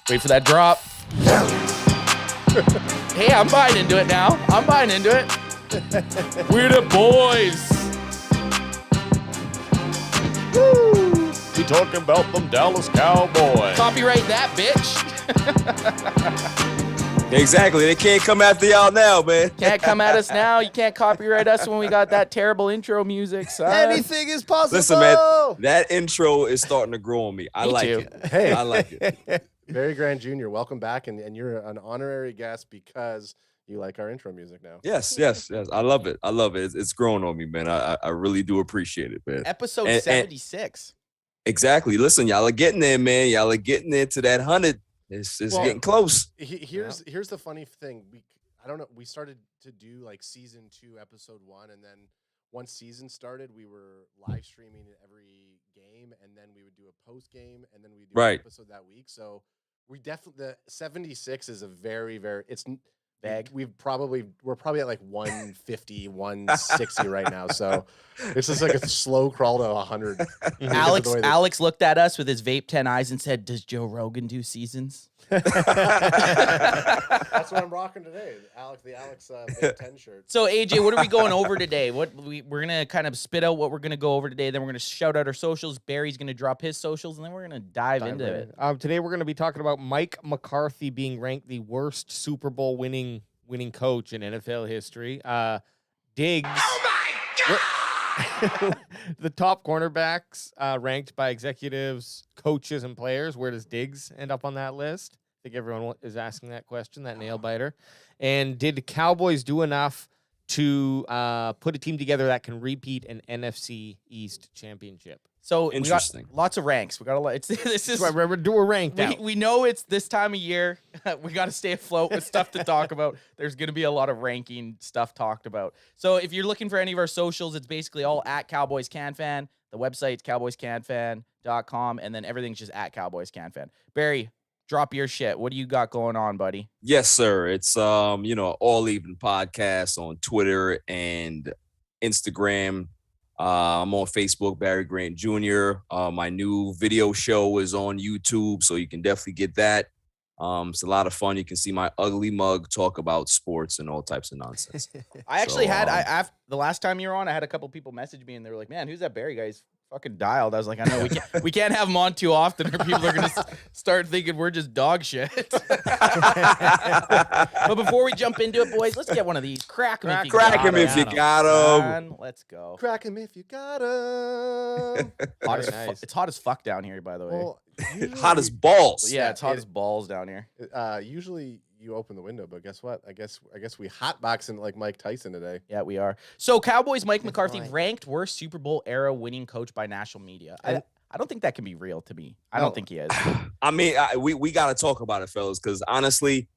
Wait for that drop. Hey, I'm buying into it now. I'm buying into it. We're the boys. Woo! We talking about them Dallas Cowboys. Copyright that, bitch. Exactly. They can't come after y'all now, man. Can't come at us now. You can't copyright us when we got that terrible intro music, son. Anything is possible. Listen, man, that intro is starting to grow on me. I like too. it. Hey, I like it. Barry Grant Jr., welcome back, and you're an honorary guest because you like our intro music now. Yes. I love it. It's growing on me, man. I really do appreciate it, man. Episode 76. Exactly. Listen, y'all are getting there, man. Y'all are getting there to that 100. It's getting close. Here's the funny thing. I don't know. We started to do like season 2, episode 1, and then once season started, we were live streaming every game, and then we would do a post game, and then we do an episode that week. So we definitely the 76 is a very it's big. We're probably at like 150, 160 right now. So it's just like a slow crawl to 100. Alex looked at us with his vape 10 eyes and said, "Does Joe Rogan do seasons?" That's what I'm rocking today. The Alex vape 10 shirt. So AJ, what are we going over today? We're gonna kind of spit out what we're gonna go over today. Then we're gonna shout out our socials. Barry's gonna drop his socials, and then we're gonna dive into it. Today we're gonna be talking about Mike McCarthy being ranked the worst Super Bowl winning coach in NFL history. Diggs. Oh my God! The top cornerbacks ranked by executives, coaches, and players. Where does Diggs end up on that list? I think everyone is asking that question, that nail biter. And did the Cowboys do enough to put a team together that can repeat an NFC East championship? So interesting. We got lots of ranks. We got a lot. This is we're ranked out. We know it's this time of year. We got to stay afloat with stuff to talk about. There's going to be a lot of ranking stuff talked about. So if you're looking for any of our socials, it's basically all at Cowboys CanFan. The website's cowboyscanfan.com, and then everything's just at Cowboys CanFan. Barry, drop your shit. What do you got going on, buddy? Yes, sir. It's All Even Podcast on Twitter and Instagram. I'm on Facebook, Barry Grant Jr. My new video show is on YouTube, so you can definitely get that. It's a lot of fun. You can see my ugly mug talk about sports and all types of nonsense. I actually had the last time you were on, I had a couple people message me and they were like, "Man, who's that Barry guy? He's fucking dialed." I was like, "I know we can't have him on too often, or people are gonna start thinking we're just dog shit." But before we jump into it, boys, let's get one of these. Crack him if you got him. Let's go. Crack him if you got him. It's hot as fuck down here, by the way. Well, hot as balls. Yeah, it's hot as balls down here. Usually you open the window, but guess what? I guess we hotboxing like Mike Tyson today. Yeah, we are. So Cowboys Mike McCarthy ranked worst Super Bowl era winning coach by national media. I don't think that can be real to me. I don't think he is. I mean, we got to talk about it, fellas, because honestly,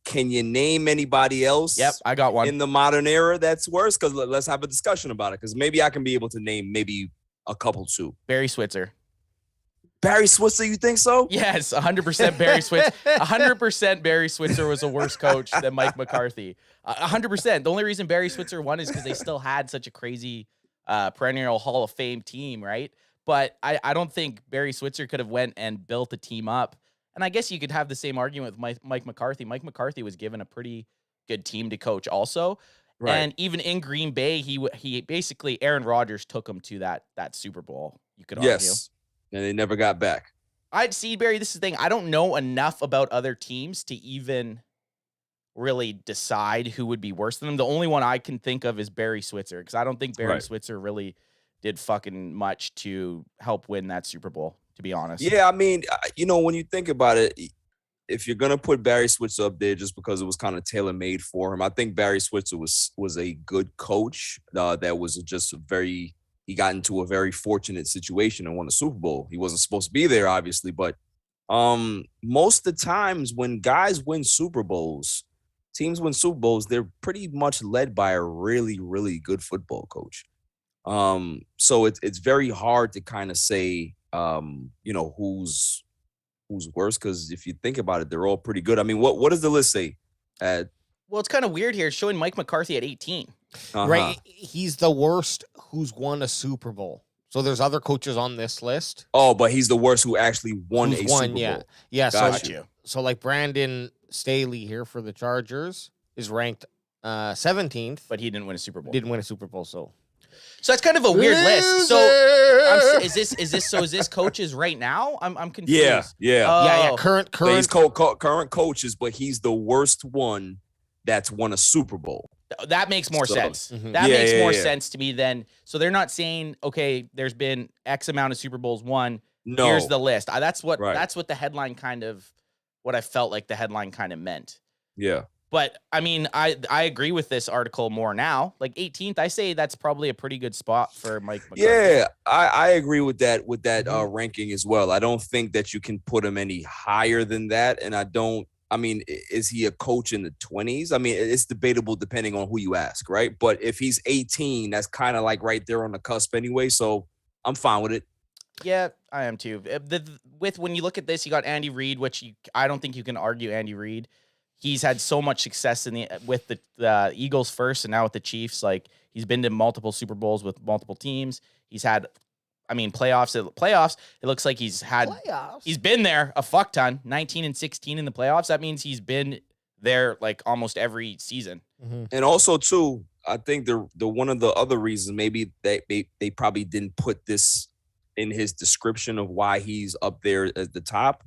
can you name anybody else? Yep, I got one. In the modern era that's worse? Because let's have a discussion about it, because maybe I can be able to name maybe a couple too. Barry Switzer. Barry Switzer, you think so? Yes, 100% Barry Switzer. 100% Barry Switzer was a worse coach than Mike McCarthy. 100%. The only reason Barry Switzer won is because they still had such a crazy perennial Hall of Fame team, right? But I don't think Barry Switzer could have went and built a team up. And I guess you could have the same argument with Mike McCarthy. Mike McCarthy was given a pretty good team to coach also. Right. And even in Green Bay, he basically, Aaron Rodgers took him to that Super Bowl, you could argue. Yes. And they never got back. I'd see, Barry, this is the thing. I don't know enough about other teams to even really decide who would be worse than them. The only one I can think of is Barry Switzer, because I don't think Barry Switzer really did fucking much to help win that Super Bowl, to be honest. Yeah, I mean, when you think about it, if you're going to put Barry Switzer up there just because it was kind of tailor-made for him, I think Barry Switzer was a good coach that was just he got into a very fortunate situation and won a Super Bowl. He wasn't supposed to be there, obviously, but most of the times when guys win Super Bowls, teams win Super Bowls, they're pretty much led by a really, really good football coach. So it's very hard to kind of say, who's worse, because if you think about it, they're all pretty good. I mean, what does the list say? Well, it's kind of weird here. It's showing Mike McCarthy at 18. Right? He's the worst who's won a Super Bowl. So there's other coaches on this list. Oh, but he's the worst who actually won Who's a won, Super Bowl. yeah. Yeah, Got you. So like Brandon Staley here for the Chargers is ranked 17th, But he didn't win a Super Bowl. didn't win a Super Bowl. So that's kind of a weird list. So is this coaches right now? I'm confused. Yeah. yeah, Oh. current. So he's current coaches, but he's the worst one that's won a Super Bowl. That makes more So- sense. Mhm. That Yeah, makes yeah, more yeah. sense to me then. So they're not saying, okay, there's been X amount of Super Bowls won. No. Here's the list. That's what Right. the headline kind of what I felt like the headline kind of meant. Yeah. But I mean, I agree with this article more now. Like 18th, I say that's probably a pretty good spot for Mike McCarthy. Yeah, I agree with that Mm-hmm. ranking as well. I don't think that you can put him any higher than that. And is he a coach in the 20s? I mean, it's debatable depending on who you ask, right? But if he's 18, that's kind of like right there on the cusp anyway. So I'm fine with it. Yeah, I am too. When you look at this, you got Andy Reid, which I don't think you can argue Andy Reid. He's had so much success with the Eagles first, and now with the Chiefs. Like he's been to multiple Super Bowls with multiple teams. He's had, playoffs. It looks like he's been there a fuck ton. 19-16 in the playoffs. That means he's been there like almost every season. Mm-hmm. And also, too, I think the one of the other reasons maybe they probably didn't put this in his description of why he's up there at the top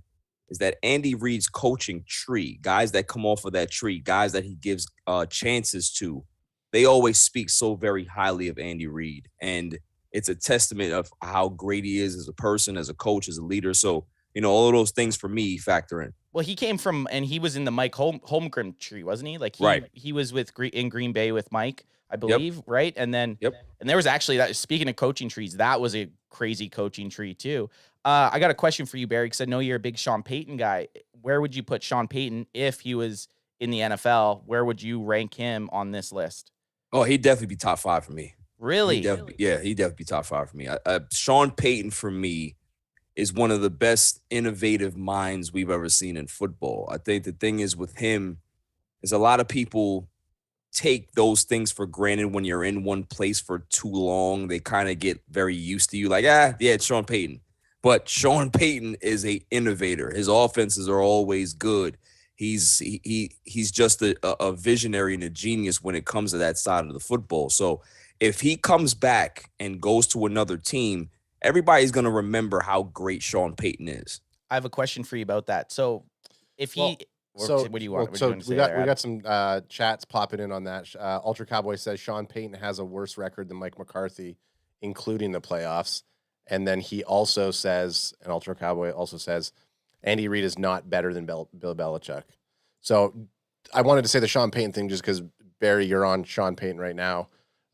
is that Andy Reid's coaching tree, guys that come off of that tree, guys that he gives chances to, they always speak so very highly of Andy Reid. And it's a testament of how great he is as a person, as a coach, as a leader. So, all of those things for me factor in. Well, he came from, and he was in the Mike Holmgren tree, wasn't he? Like Right. He was in Green Bay with Mike, I believe, right? And then, and there was actually that. Speaking of coaching trees, that was a crazy coaching tree too. I got a question for you, Barry, because I know you're a big Sean Payton guy. Where would you put Sean Payton if he was in the NFL? Where would you rank him on this list? Oh, he'd definitely be top 5 for me. Really? He'd definitely be top 5 for me. Sean Payton for me is one of the best innovative minds we've ever seen in football. I think the thing is with him is a lot of people take those things for granted when you're in one place for too long. They kind of get very used to you like, it's Sean Payton. But Sean Payton is a innovator. His offenses are always good. He's just a visionary and a genius when it comes to that side of the football. So if he comes back and goes to another team, everybody's going to remember how great Sean Payton is. I have a question for you about that. So if he, what do you want? We got some chats popping in on that. Ultra Cowboy says Sean Payton has a worse record than Mike McCarthy, including the playoffs. And then he also says, and Ultra Cowboy also says, Andy Reid is not better than Bill Belichick. So I wanted to say the Sean Payton thing just because, Barry, you're on Sean Payton right now.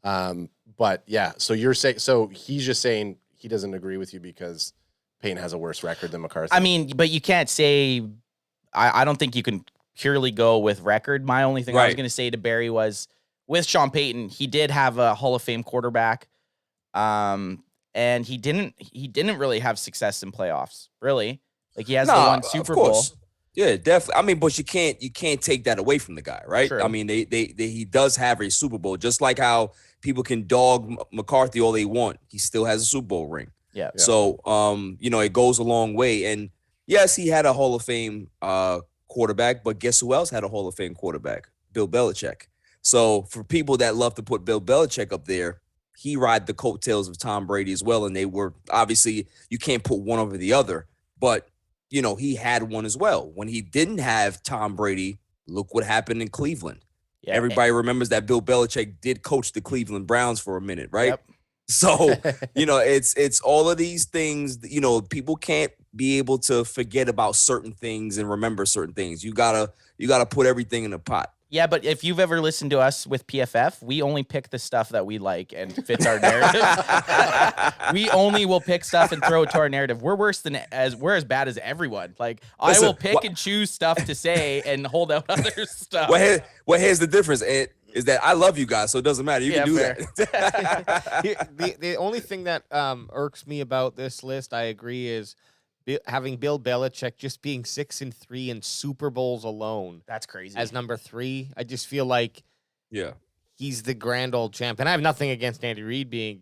But yeah, so he's just saying he doesn't agree with you because Payton has a worse record than McCarthy. I mean, but you can't say, I don't think you can purely go with record. My only thing I was going to say to Barry was with Sean Payton, he did have a Hall of Fame quarterback. And he didn't really have success in playoffs, really. Like he has the one Super Bowl. Yeah, definitely. But you can't take that away from the guy, right? True. He does have a Super Bowl, just like how people can dog McCarthy all they want. He still has a Super Bowl ring. Yeah. So, it goes a long way. And yes, he had a Hall of Fame quarterback, but guess who else had a Hall of Fame quarterback? Bill Belichick. So for people that love to put Bill Belichick up there, he ride the coattails of Tom Brady as well. And they were obviously, you can't put one over the other, but he had one as well. When he didn't have Tom Brady, look what happened in Cleveland. Yeah. Everybody remembers that Bill Belichick did coach the Cleveland Browns for a minute, right? Yep. So, it's all of these things, people can't be able to forget about certain things and remember certain things. You gotta put everything in a pot. Yeah, but if you've ever listened to us with PFF, we only pick the stuff that we like and fits our narrative. We only will pick stuff and throw it to our narrative. We're as bad as everyone. Like listen, I will pick and choose stuff to say and hold out other stuff. Well, here's the difference. Is that I love you guys, so it doesn't matter. You can do that. The only thing that irks me about this list, I agree, is having Bill Belichick just being 6-3 in Super Bowls alone. That's crazy. As number 3, I just feel like he's the grand old champ. And I have nothing against Andy Reid being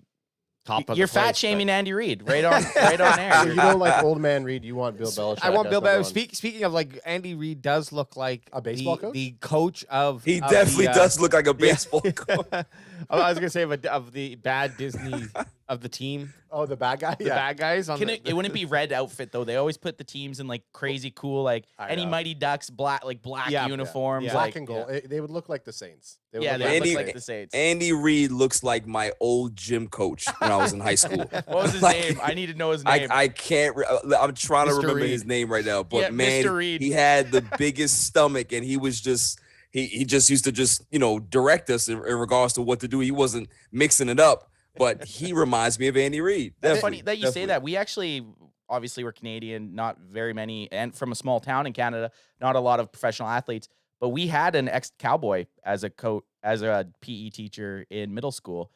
top of You're the place, fat shaming Andy Reid right on air. So you don't like old man Reid. You want Bill Belichick. I want as Bill number Belichick. one. Speaking of, like, Andy Reid does look like A baseball coach? the coach of. He of definitely the, does look like a yeah. baseball coach. I was gonna say of the bad Disney of the team, Oh, the bad guy. the bad guys on It wouldn't be red outfit though. They always put the teams in like crazy cool, like I any know. Mighty Ducks black Yeah. uniforms. Yeah. Black Like, and gold. They would look like the Saints. They would yeah, look they Andy- look like the Saints. Andy Reid looks like my old gym coach when I was in high school. What was his Like, name? I need to know his name. I can't. I'm trying to Mr. remember Reid. his name right now, but Yeah, man, Mr. Reid. he had the biggest stomach, and he was just he just used to just direct us in regards to what to do. He wasn't mixing it up, but he reminds me of Andy Reid. That's Definitely, funny that you say definitely. that. We actually, obviously, we're Canadian, not very many, and from a small town in Canada, not a lot of professional athletes. But we had an ex-cowboy as a PE teacher in middle school,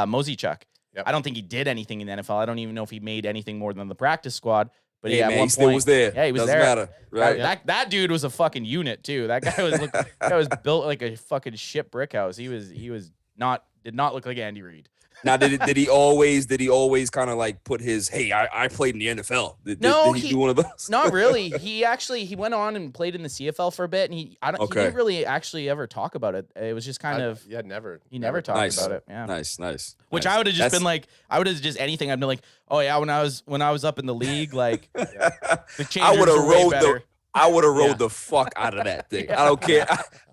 Mosey Chuck. Yep. I don't think he did anything in the NFL. I don't even know if he made anything more than the practice squad. But Hey, yeah, man, at one he still point, was there. Yeah, he was Doesn't there. matter, right? That dude was a fucking unit too. That guy was built like a fucking shit brick house. He did not look like Andy Reid. Now, did he always kind of like put his I played in the NFL? No, did he do one of those? Not really. He went on and played in the CFL for a bit, and he didn't really actually ever talk about it. It was just kind of never. he never talked Nice. about it. Yeah. Nice. Which nice. I would have just That's- been like, anything. I'd be like, oh yeah, when I was up in the league, like the I changers would have were way rolled better. I would have rolled Yeah. the fuck out of that thing. I don't care.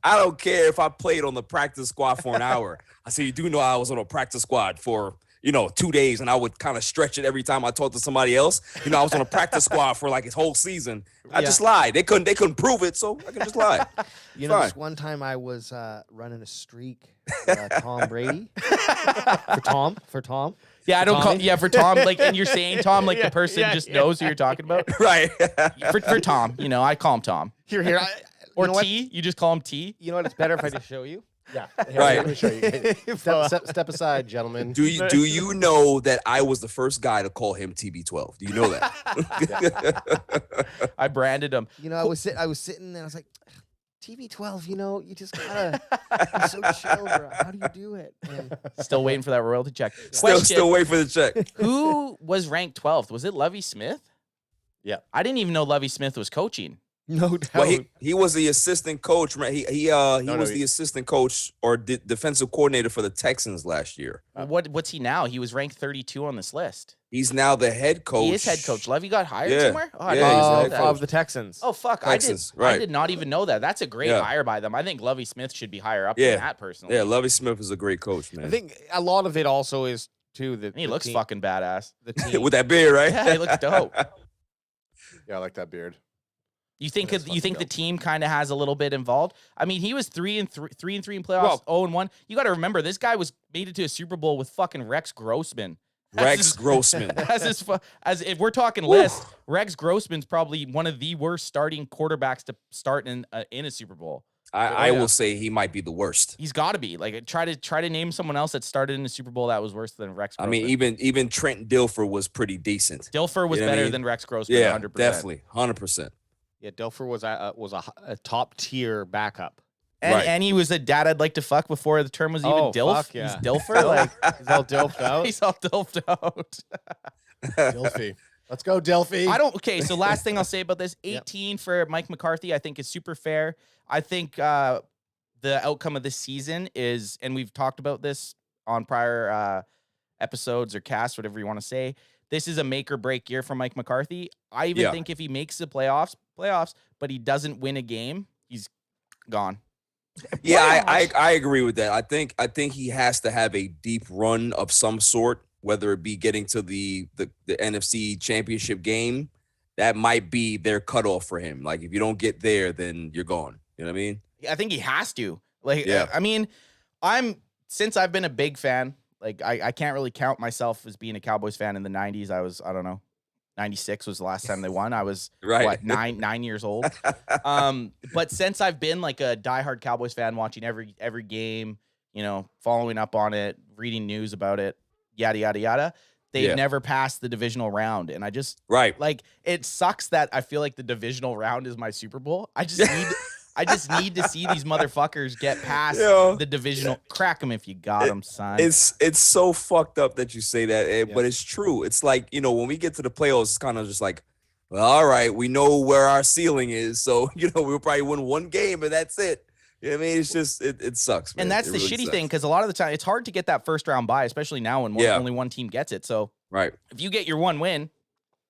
I don't care if I played on the practice squad for an hour. I say, you do know I was on a practice squad for 2 days, and I would kind of stretch it every time I talked to somebody else. I was on a practice squad for like his whole season. I just lied. They couldn't prove it, so I could just lie. this one time I was running a streak for Tom Brady. for Tom. Yeah, I don't call. Tommy? Yeah, for Tom, like, and you're saying Tom, like Yeah, the person yeah, just yeah. knows who you're talking about. Right. For Tom, I call him Tom Here. or you know T. You just call him T. You know what? It's better if I just show you. Yeah. Right. Let me show you. Step aside, gentlemen. Do you know that I was the first guy to call him TB12? Do you know that? I branded him. I was sitting there. I was like, TV12. You just gotta be so chill, bro. How do you do it? And Still waiting for that royalty check. Still Question: wait for the check. Who was ranked 12th? Was it Lovie Smith? Yeah. I didn't even know Lovie Smith was coaching. no doubt. Well, he was the assistant coach. Right? He was he- the assistant coach or defensive coordinator for the Texans last year. What's he now? He was ranked 32 on this list. He's now the head coach. He is head coach. Lovie got hired Yeah. somewhere? Oh, I Yeah, didn't he's the know head that. coach. of the Texans. Oh, fuck. Texans, I right. did not even know that. That's a great Yeah. hire by them. I think Lovie Smith should be higher up Yeah. than that personally. Yeah, Lovie Smith is a great coach, man. I think a lot of it also is too that And he looks fucking badass. The team. with that beard, right? Yeah, he looks dope. Yeah, I like that beard. You think That's you think the fucking team kind of has a little bit involved? I mean, he was 3-3 in playoffs, Well- 0-1. You got to remember, this guy made it to a Super Bowl with fucking Rex Grossman. Rex Grossman. As if we're talking list, Rex Grossman's probably one of the worst starting quarterbacks to start in a Super Bowl. I will say he might be the worst. He's got to be. Like, try to name someone else that started in the Super Bowl that was worse than Rex I Grossman. mean, even Trent Dilfer was pretty decent. Dilfer was You know what I better mean? than Rex Grossman. Yeah, 100%. definitely, 100%. Yeah, Dilfer was a top tier backup. And, Right. and he was a dad I'd like to fuck before the term was even Oh, Dilf. fuck yeah. He's Dilfer. Like, He's all dilfed out. he's all Dilfed out. Delphi. Let's go, Delphi. Okay, so last thing I'll say about this, 18 for Mike McCarthy, I think is super fair. I think the outcome of this season is, and we've talked about this on prior episodes or casts, whatever you want to say, this is a make or break year for Mike McCarthy. I even think if he makes the playoffs, but he doesn't win a game, he's gone. Yeah, I agree with that. I think he has to have a deep run of some sort, whether it be getting to the NFC Championship game. That might be their cutoff for him. Like, if you don't get there, then you're gone. You know what I mean? I think he has to. Like, Yeah. I mean, since I've been a big fan, like I can't really count myself as being a Cowboys fan in the 90s. I don't know, 96 was the last time they won. I was Right. what, 9 years old. But since I've been like a diehard Cowboys fan, watching every game, following up on it, reading news about it, yada yada yada, they've never passed the divisional round, and I just Right. like, it sucks that I feel like the divisional round is my Super Bowl. I just need I just need to see these motherfuckers get past Yo. the divisional. Crack them if you got them, son. It's so fucked up that you say that, but it's true. It's like, when we get to the playoffs, it's kind of just like, well, all right, we know where our ceiling is, so we'll probably win one game and that's it. You know what I mean? It's just it sucks, man. And that's It the really shitty sucks. thing, because a lot of the time it's hard to get that first round bye, especially now when only one team gets it. So Right. if you get your one win,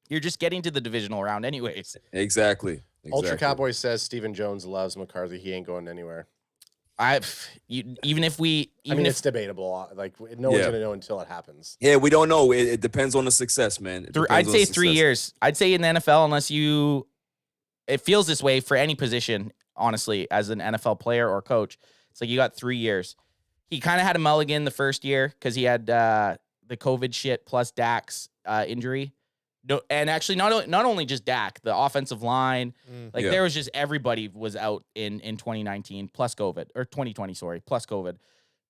you're just getting to the divisional round anyways. Exactly. Ultra Cowboy says Stephen Jones loves McCarthy. He ain't going anywhere. Even if it's debatable. Like no one's gonna know until it happens. Yeah, we don't know. It depends on the success, man. I'd say 3 years. I'd say in the NFL, unless it feels this way for any position, honestly, as an NFL player or coach. It's like you got 3 years. He kind of had a mulligan the first year because he had the COVID shit plus Dak's injury. No, and actually, not only just Dak, the offensive line, there was just everybody was out in 2019 plus COVID, or 2020, sorry, plus COVID.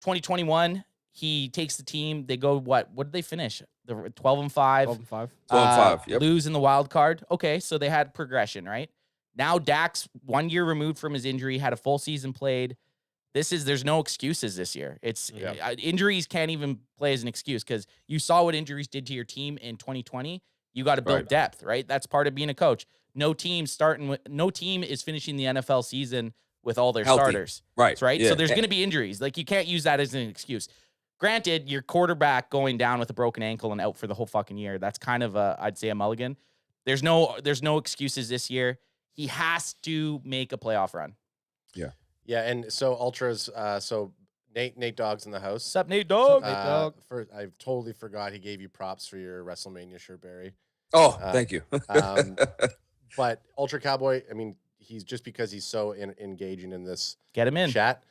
2021, he takes the team. They go what did they finish? The 12-5. 12-5. 12-5. Yep. Lose in the wild card. Okay, so they had progression, right? Now Dak's 1 year removed from his injury, had a full season played. There's no excuses this year. Injuries can't even play as an excuse because you saw what injuries did to your team in 2020. You got to build depth, right? That's part of being a coach. No team is finishing the NFL season with all their starters. Right. Yeah. So there's going to be injuries. Like you can't use that as an excuse. Granted, your quarterback going down with a broken ankle and out for the whole fucking year. That's kind of I'd say a mulligan. There's no excuses this year. He has to make a playoff run. Yeah. Yeah, and so Ultras, Nate Dogg's in the house. What's up, Nate Dogg? First, I totally forgot he gave you props for your WrestleMania shirt, Barry. Oh, thank you. But Ultra Cowboy, I mean, he's just because he's so engaging in this Get him in chat.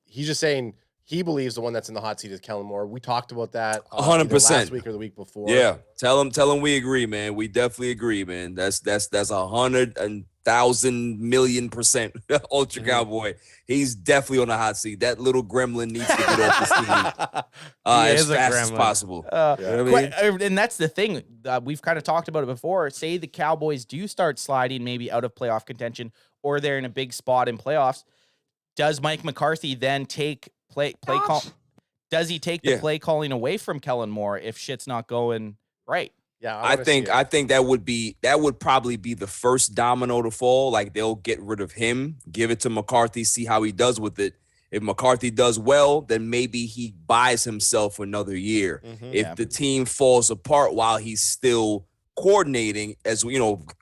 He's just saying he believes the one that's in the hot seat is Kellen Moore. We talked about that 100% last week or the week before. Yeah, tell him we agree, man. We definitely agree, man. That's 100,000,000,000,000% Ultra Cowboy. He's definitely on the hot seat. That little gremlin needs to get off the team as fast as possible. You know what I mean? And that's the thing. We've kind of talked about it before. Say the Cowboys do start sliding maybe out of playoff contention, or they're in a big spot in playoffs. Does Mike McCarthy then take play call? Does he take the play calling away from Kellen Moore if shit's not going right? Yeah, I think that would probably be the first domino to fall. Like they'll get rid of him, give it to McCarthy, see how he does with it. If McCarthy does well, then maybe he buys himself another year. If the team falls apart while he's still coordinating, as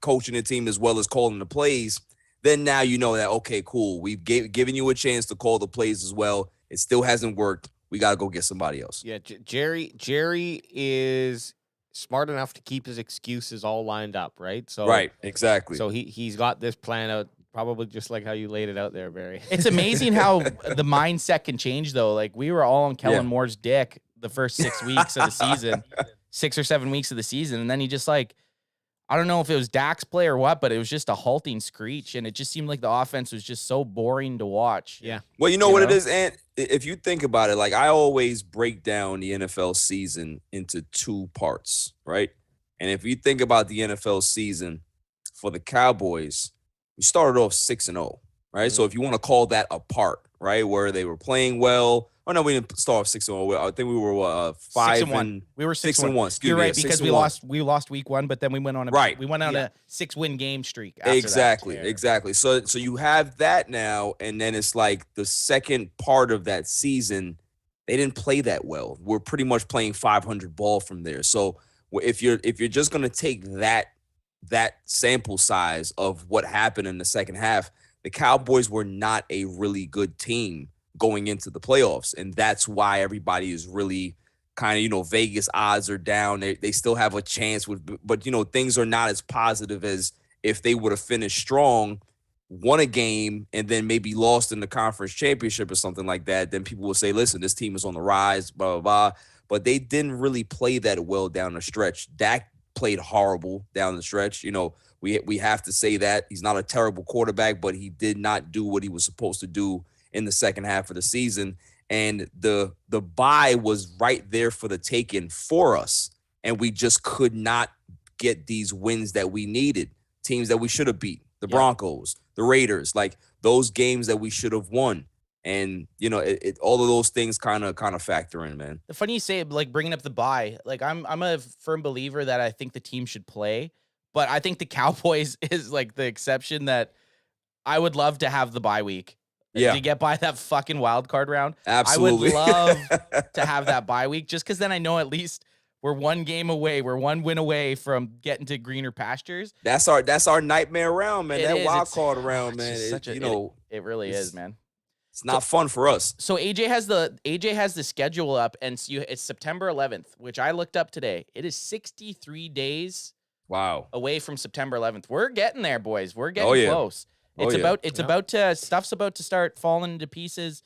coaching the team as well as calling the plays, then now you know that, okay, cool. We've given you a chance to call the plays as well. It still hasn't worked. We got to go get somebody else. Yeah, Jerry is smart enough to keep his excuses all lined up, right? So right, exactly. So he's got this plan out, probably just like how you laid it out there, Barry. It's amazing how the mindset can change, though. Like we were all on Kellen Moore's dick the first 6 weeks of the season, 6 or 7 weeks of the season, and then he just I don't know if it was Dak's play or what, but it was just a halting screech, and it just seemed like the offense was just so boring to watch. Yeah. Well, you know what it is, and if you think about it, like I always break down the NFL season into two parts, right? And if you think about the NFL season for the Cowboys, we started off 6-0, right? So if you want to call that a part, right, where they were playing well. Oh no, we didn't start off 6-0. I think we were 5-1. We were 6-1. You're right, because we lost week 1, but then we went on a a 6-win game streak. After exactly. So you have that now, and then it's like the second part of that season, they didn't play that well. We're pretty much playing 500 ball from there. So if you're just gonna take that sample size of what happened in the second half, the Cowboys were not a really good team going into the playoffs. And that's why everybody is really kind of, Vegas odds are down. They still have a chance but things are not as positive as if they would have finished strong, won a game, and then maybe lost in the conference championship or something like that. Then people will say, listen, this team is on the rise, blah, blah, blah. But they didn't really play that well down the stretch. Dak played horrible down the stretch. We have to say that. He's not a terrible quarterback, but he did not do what he was supposed to do in the second half of the season. And the bye was right there for the taking for us. And we just could not get these wins that we needed, teams that we should have beat. the Broncos, the Raiders, like those games that we should have won. And, you know, all of those things kind of factor in, man. The funny you say, like, bringing up the bye, like, I'm a firm believer that I think the team should play, but I think the Cowboys is like the exception that I would love to have the bye week. Yeah. To get by that fucking wild card round. Absolutely. I would love to have that bye week just because then I know at least we're one game away. We're one win away from getting to greener pastures. That's our nightmare round, man. That wild card round, man. It really is, man. It's not fun for us. So AJ has the schedule up, and it's September 11th, which I looked up today. It is 63 days. Wow. Away from September 11th. We're getting there, boys. We're getting close. Stuff's about to start falling into pieces,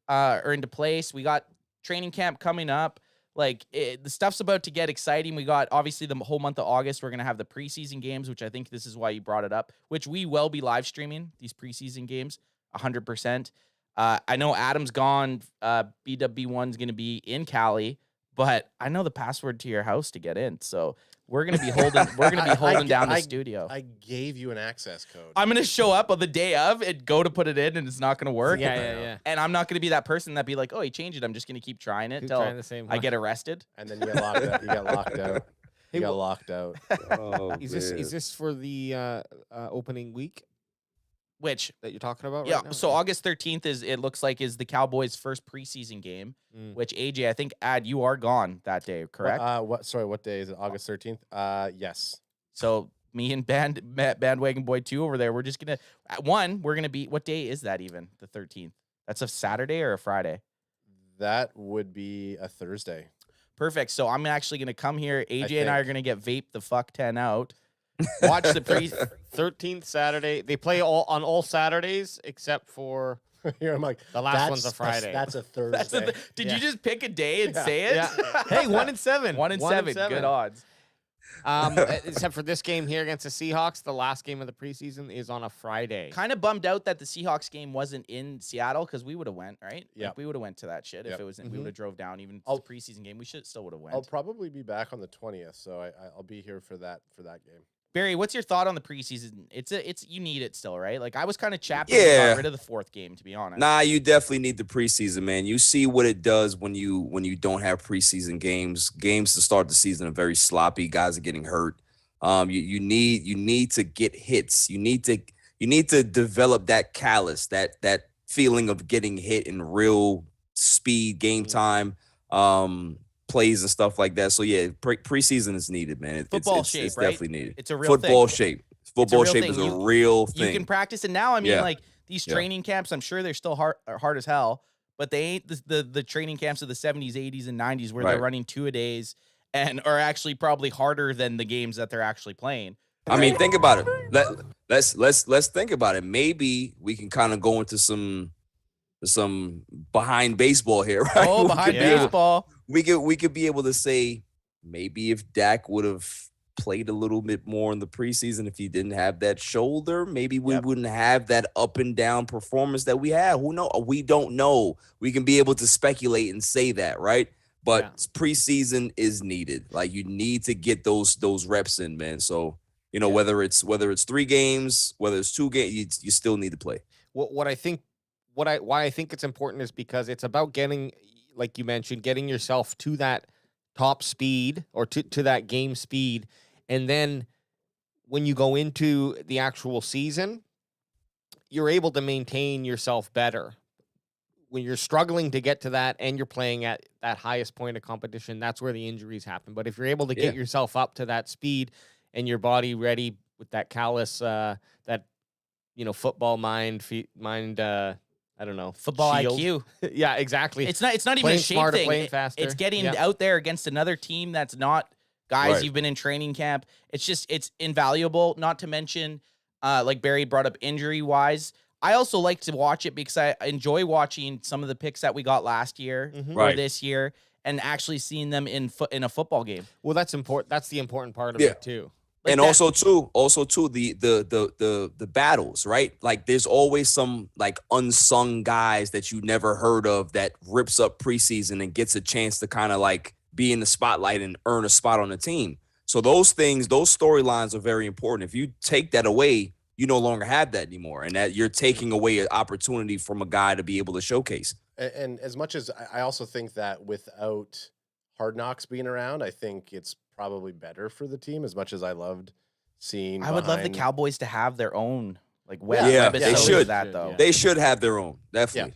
or into place. We got training camp coming up. Like the stuff's about to get exciting. We got obviously the whole month of August. We're gonna have the preseason games, which I think this is why you brought it up. Which we will be live streaming these preseason games, 100%. I know Adam's gone. BW1's gonna be in Cali, but I know the password to your house to get in. So we're gonna be holding down the studio. I gave you an access code. I'm gonna show up on the day of and go to put it in, and it's not gonna work. Yeah. And I'm not gonna be that person that be like, "Oh, he changed it." I'm just gonna keep trying it until I get arrested. And then you get locked out. You got locked out. You got locked out. Oh, Is this for the opening week? Which that you're talking about? Yeah. Right now? So August 13th is the Cowboys' first preseason game. Which AJ, I think, you are gone that day, correct? What day is it? August 13th. Yes. So me and Bandwagon Boy 2 over there, we're just gonna we're gonna be. What day is that even? The 13th. That's a Saturday or a Friday? That would be a Thursday. Perfect. So I'm actually gonna come here. AJ and I are gonna get vape the fuck 10 out. Watch the 13th Saturday. They play on all Saturdays except for I'm like, the last one's a Friday. That's a Thursday. Did you just pick a day and say it? Yeah. Hey, 1-7. 1-7. Good odds. Except for this game here against the Seahawks, the last game of the preseason is on a Friday. Kind of bummed out that the Seahawks game wasn't in Seattle because we would have went, right? Yeah, we would have went to that shit if it was. We would have drove down even to the preseason game. We still would have went. I'll probably be back on the 20th, so I'll be here for that game. Barry, what's your thought on the preseason? It's you need it still, right? Like I was kind of chapped. Yeah. Got rid of the fourth game, to be honest. Nah, you definitely need the preseason, man. You see what it does when you don't have preseason games. Games to start the season are very sloppy. Guys are getting hurt. You need to get hits. You need to develop that callus, that feeling of getting hit in real speed, game time. Plays and stuff like that. So yeah, preseason is needed, man. Football it's shape, right? Definitely needed. It's a real football thing. shape. Football shape thing. is a real thing. You can practice it now. I mean, Yeah. like these training camps, I'm sure they're still hard as hell, but they ain't the training camps of the 70s, 80s, and 90s where they're running 2 a days and are actually probably harder than the games that they're actually playing. I mean, think about it. Let's think about it. Maybe we can kind of go into some behind baseball here, right? Oh, behind baseball. We could be able to say maybe if Dak would have played a little bit more in the preseason, if he didn't have that shoulder, maybe we wouldn't have that up and down performance that we have. Who knows? We don't know. We can be able to speculate and say that, right? But preseason is needed. Like you need to get those reps in, man. So whether it's 3 games, whether it's 2 games, you still need to play. Why I think it's important is because it's about getting, like you mentioned, getting yourself to that top speed or to that game speed. And then when you go into the actual season, you're able to maintain yourself better. When you're struggling to get to that and you're playing at that highest point of competition, that's where the injuries happen. But if you're able to get yourself up to that speed and your body ready with that callus, that, football mind, I don't know. Football shield. IQ. Yeah, exactly. It's not even playing a shape smarter, thing. playing faster. It's getting out there against another team that's not guys you've been in training camp. It's invaluable, not to mention like Barry brought up injury wise. I also like to watch it because I enjoy watching some of the picks that we got last year or this year and actually seeing them in a football game. Well, that's important. That's the important part of it too. Like and also too, the battles, right? Like there's always some like unsung guys that you never heard of that rips up preseason and gets a chance to kind of like be in the spotlight and earn a spot on the team. So those storylines are very important. If you take that away, you no longer have that anymore, and that you're taking away an opportunity from a guy to be able to showcase. And as much as I also think that without Hard Knocks being around, I think it's probably better for the team. As much as I loved seeing, I would love the behind- Cowboys to have their own like Yeah, webisode they of should. that though. Yeah. They should have their own, definitely.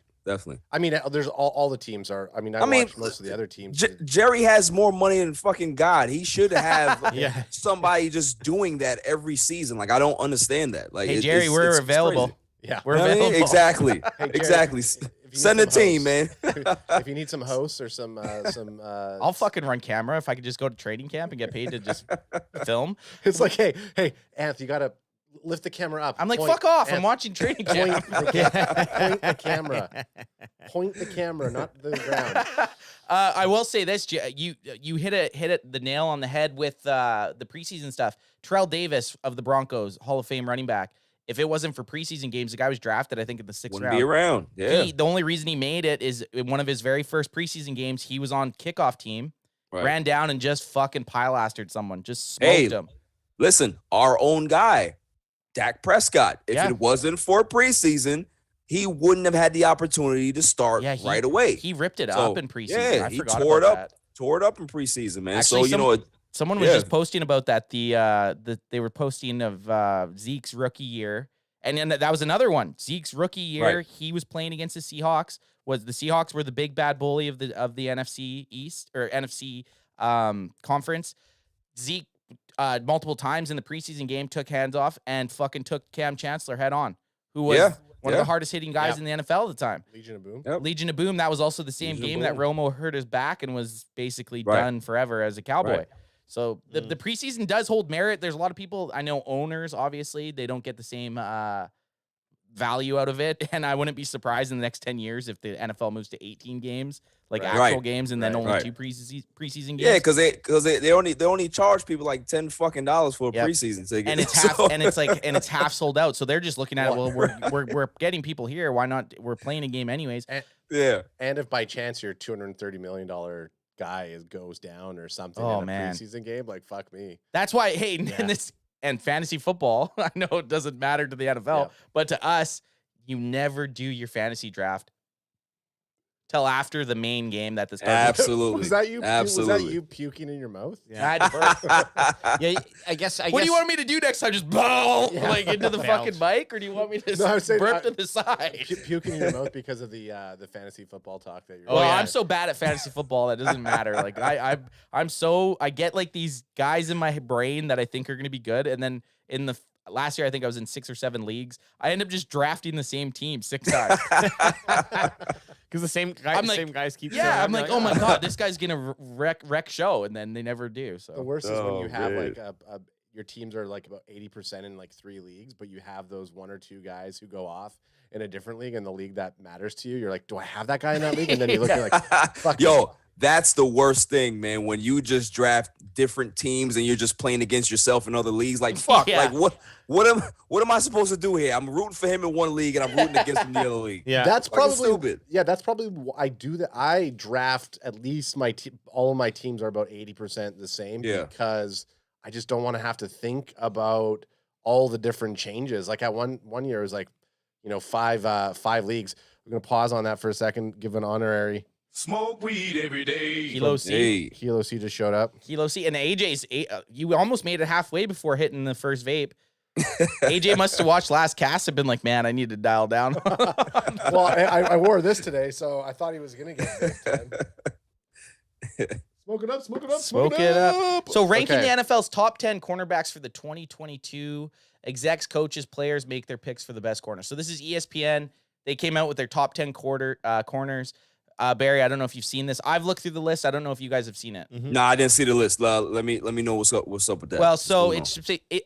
I mean, there's all the teams are. I mean, I watch most of the other teams. Jerry has more money than fucking God. He should have Yeah. somebody just doing that every season. Like, I don't understand that. Like, Hey Jerry, we're available. crazy. Yeah, We're You know what I mean? available. Exactly. Hey, Jerry, Exactly. if you need Send a some team, hosts- man. if you need some hosts or some I'll fucking run camera if I could just go to training camp and get paid to just film. It's like, hey, Anth, you gotta lift the camera up. I'm like, Point, fuck off. I'm Anth, watching training Point camp. point the camera. Point the camera, not the ground. I will say this, you hit the nail on the head with the preseason stuff. Terrell Davis of the Broncos, Hall of Fame running back. If it wasn't for preseason games, the guy was drafted, I think, in the 6th Wouldn't round. be around. Yeah. The only reason he made it is in one of his very first preseason games, he was on kickoff team, Right. ran down and just fucking pilastered someone, just smoked Hey, him. Listen, our own guy, Dak Prescott. If Yeah. it wasn't for preseason, he wouldn't have had the opportunity to start Yeah, right away. He ripped it So, up in preseason. yeah, I he forgot tore it about up. that. Tore it up in preseason, man. Actually, So, Someone was Yeah. just posting about that. They were posting of Zeke's rookie year, and then that was another one. Zeke's rookie year, Right. he was playing against the Seahawks. Was the Seahawks were the big bad bully of the NFC East or NFC conference. Zeke multiple times in the preseason game took hands off and fucking took Cam Chancellor head on, who was Yeah. one of Yeah. the hardest hitting guys Yeah. in the NFL at the time. Legion of Boom. Yep. Legion of Boom, that was also the same Legion of game that Boom. Romo hurt his back and was basically Right. done forever as a Cowboy. Right. So the preseason does hold merit. There's a lot of people, I know owners, obviously, they don't get the same value out of it. And I wouldn't be surprised in the next 10 years if the NFL moves to 18 games, like Right. actual Right. games, and then Right. only Right. 2 preseason games. yeah, because they only charge people like $10 for a Yep. preseason ticket. and it's So- half it's half sold out. So they're just looking at it. Well, we're getting people here. Why not? We're playing a game anyways. yeah. And if by chance your $230 million guy goes down or something Oh, in a man. preseason game, like fuck me. That's why, hey, Yeah. in this and fantasy football, I know it doesn't matter to the NFL, Yeah. but to us, you never do your fantasy draft till after the main game that this Absolutely. Was that you? Was Absolutely. that you puking in your mouth? I had to burp. Yeah, I guess. What do you want me to do next time? Just bow Yeah. like into the fucking mic, or do you want me to No, I was saying, burp to the side? Puking in your mouth because of the fantasy football talk that you're. Well, yeah. I'm so bad at fantasy football that doesn't matter. Like I get like these guys in my brain that I think are going to be good, and then in the last year I think I was in 6 or 7 leagues. I end up just drafting the same team 6 times. Because the same I'm like, same guys keep. showing Yeah, up. I'm like, You're oh my "Ah." god, this guy's gonna wreck show, and then they never do. The So worst is when Oh, you have man. like your teams are like about 80% in like 3 leagues, but you have those 1 or 2 guys who go off in a different league, and the league that matters to you, you're like, do I have that guy in that league? And then you look, you're like, fuck. Yo, that's the worst thing, man. When you just draft different teams and you're just playing against yourself in other leagues, like fuck, Yeah. like what am I supposed to do here? I'm rooting for him in one league and I'm rooting against him in the other league. Yeah. That's Fucking probably stupid. Yeah, that's probably I do that. I draft at least all of my teams are about 80% the same Yeah. because I just don't want to have to think about all the different changes. Like at one year it was like, 5 leagues. We're gonna pause on that for a second, give an honorary. Smoke weed every day. Kilo C, Hey, Kilo C just showed up. Kilo C, and AJ's. You almost made it halfway before hitting the first vape. AJ must have watched last cast and been like, man, I need to dial down. Well, I wore this today, so I thought he was gonna get it. Smoke it up, smoke it up, Smoke it up. So ranking Okay. the NFL's top 10 cornerbacks for the 2022 execs, coaches, players make their picks for the best corner. So this is ESPN. They came out with their top 10 corners. Barry, I don't know if you've seen this. I've looked through the list. I don't know if you guys have seen it. nah, I didn't see the list. Let me know what's up with that. Well, What's so going on? it's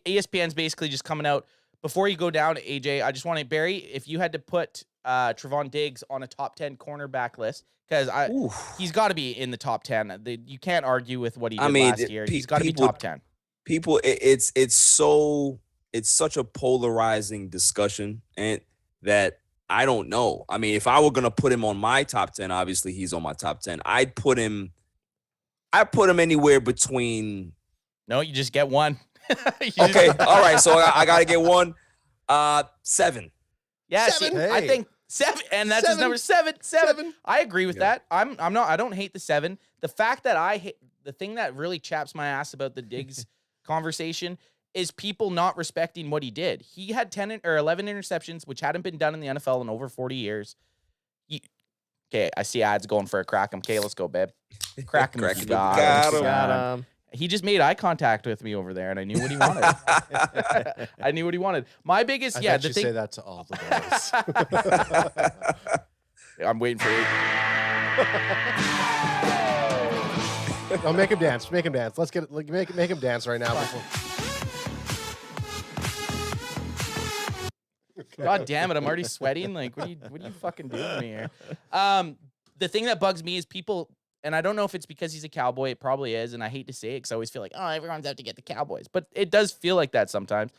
ESPN's basically just coming out. Before you go down, AJ, I just want to, Barry, if you had to put Trevon Diggs on a top 10 cornerback list, because Oof. he's got to be in the top 10. You can't argue with what he did I mean, last year. He's got to be people- top 10. People, it's such a polarizing discussion, and that I don't know. I mean, if I were gonna put him on my top 10, obviously he's on my top 10. I'd put him anywhere between. No, you just get one. Okay, all right. So I gotta get one. 7. Yeah, Seven? see, I Hey. think 7, and that's his Seven. number 7. 7. I agree with Yeah. that. I'm not. I don't hate the 7. The fact that I hate the thing that really chaps my ass about the Diggs conversation is people not respecting what he did. He had 10 or 11 interceptions, which hadn't been done in the NFL in over 40 years. Okay, I see ads going for a crack him. Okay, let's go, babe. Crack him. Crack if you him. got Got him. him. Got him. He just made eye contact with me over there, and I knew what he wanted. I knew what he wanted. My biggest, I yeah, bet the you thing. say that to all the boys. I'm waiting for you. Oh, make him dance. Make him dance. Let's get it. Make him dance right now. Before. God damn it, I'm already sweating. Like, what are you fucking doing to me here? The thing that bugs me is people, and I don't know if it's because he's a Cowboy. It probably is, and I hate to say it because I always feel like, oh, everyone's out to get the Cowboys. But it does feel like that sometimes.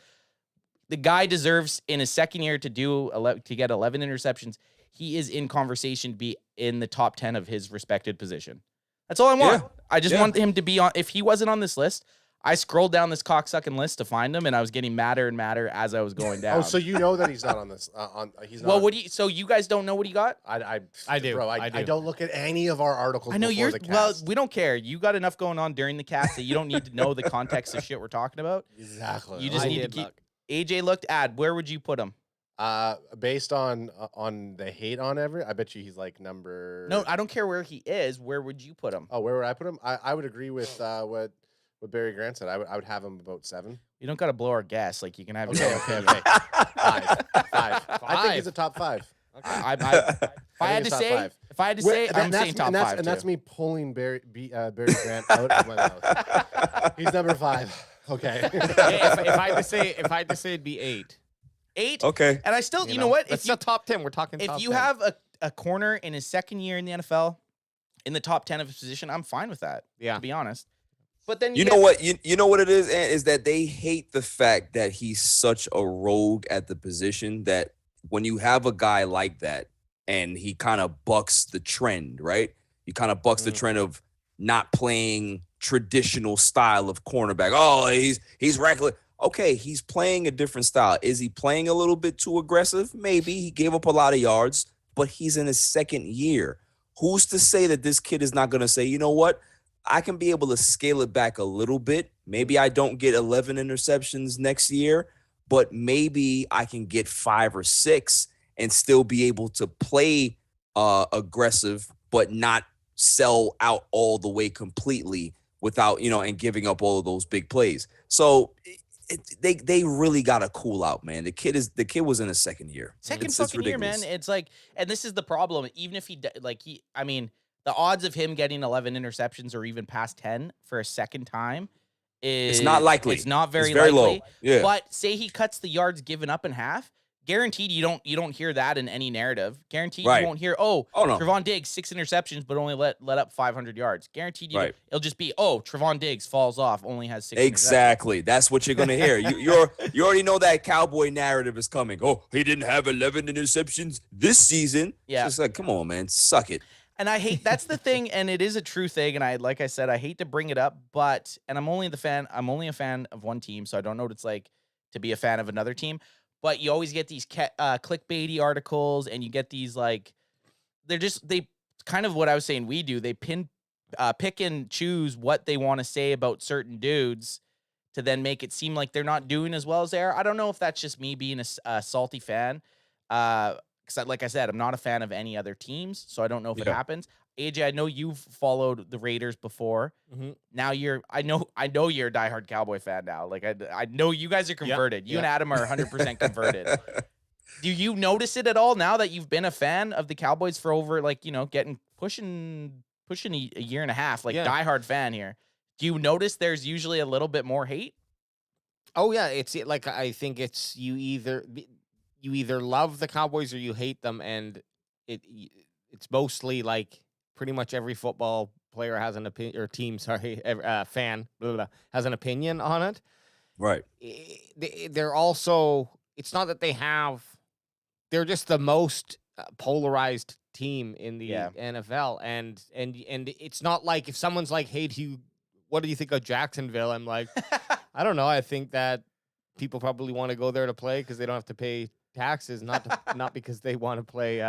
The guy deserves, in his second year, to get 11 interceptions. He is in conversation to be in the top 10 of his respected position. That's all I want. Yeah. I just want him to be on. If he wasn't on this list, I scrolled down this cocksucking list to find him, and I was getting madder and madder as I was going down. Oh, so you know that he's not on this? He's not. Well, what do you? So you guys don't know what he got? I do. Bro, I do. I don't look at any of our articles. I know before you're. the cast. Well, we don't care. You got enough going on during the cast that you don't need to know the context of shit we're talking about. Exactly. You just I need to did keep. look. AJ looked. Where would you put him? Based on the hate on I bet you he's like number. No, I don't care where he is. Where would you put him? Oh, where would I put him? I would agree with what Barry Grant said. I would have him about 7. You don't got to blow our gas. Like you can have. Okay, your own okay, opinion. okay. 5. I think he's a top 5. If I had to he's top say, 5. if I had to say, I'm saying top 5 and that's too. me pulling Barry Grant out of my mouth. He's number 5. Okay. If I had to say, it'd be 8. 8. Okay. And I still, you know what? It's not top 10. We're talking. If top you 10. have a corner in his second year in the NFL, in the top 10 of his position, I'm fine with that. Yeah. To be honest. But then You know what? You know what it is, Ant, is that they hate the fact that he's such a rogue at the position that when you have a guy like that and he kind of bucks the trend, right? He kind of bucks the trend of not playing traditional style of cornerback. Oh, he's reckless. Okay, he's playing a different style. Is he playing a little bit too aggressive? Maybe. He gave up a lot of yards, but he's in his second year. Who's to say that this kid is not going to say, you know what? I can be able to scale it back a little bit. Maybe I don't get 11 interceptions next year, but maybe I can get 5 or 6 and still be able to play aggressive, but not sell out all the way completely without, and giving up all of those big plays. So they really got to cool out, man. The kid was in his second year. second It's fucking year, ridiculous. man. It's like, and this is the problem. Even if I mean, the odds of him getting 11 interceptions or even past 10 for a second time is It's not likely. It's not very, very likely. low. Yeah. But say he cuts the yards given up in half. Guaranteed, you don't hear that in any narrative. Guaranteed, Right. you won't hear, Oh, no. Trevon Diggs 6 interceptions, but only let up 500 yards. Guaranteed, Right. it'll just be, Trevon Diggs falls off, only has 6 interceptions. Exactly. That's what you're gonna hear. You already know that Cowboy narrative is coming. Oh, he didn't have 11 interceptions this season. Yeah. It's just like, come on, man, suck it. And I hate that's the thing, and it is a true thing. And like I said, I hate to bring it up, but I'm only a fan of one team, so I don't know what it's like to be a fan of another team. But you always get these clickbaity articles, and you get these they kind of what I was saying we do. They pick and choose what they want to say about certain dudes to then make it seem like they're not doing as well as they are. I don't know if that's just me being a salty fan. Because like I said, I'm not a fan of any other teams, so I don't know if it happens. AJ, I know you've followed the Raiders before. Mm-hmm. Now I know you're a diehard Cowboy fan now. Like I know you guys are converted. You and Adam are 100% converted. Do you notice it at all now that you've been a fan of the Cowboys for over pushing a year and a half, diehard fan here? Do you notice there's usually a little bit more hate? Oh yeah, it's like I think it's you either love the Cowboys or you hate them, and it's mostly like pretty much every football player has an opinion, or team, fan has an opinion on it. Right. They're also, it's not that they're just the most polarized team in the NFL, and it's not like if someone's like, hey, what do you think of Jacksonville? I'm like, I don't know. I think that people probably want to go there to play because they don't have to pay taxes, not because they want to play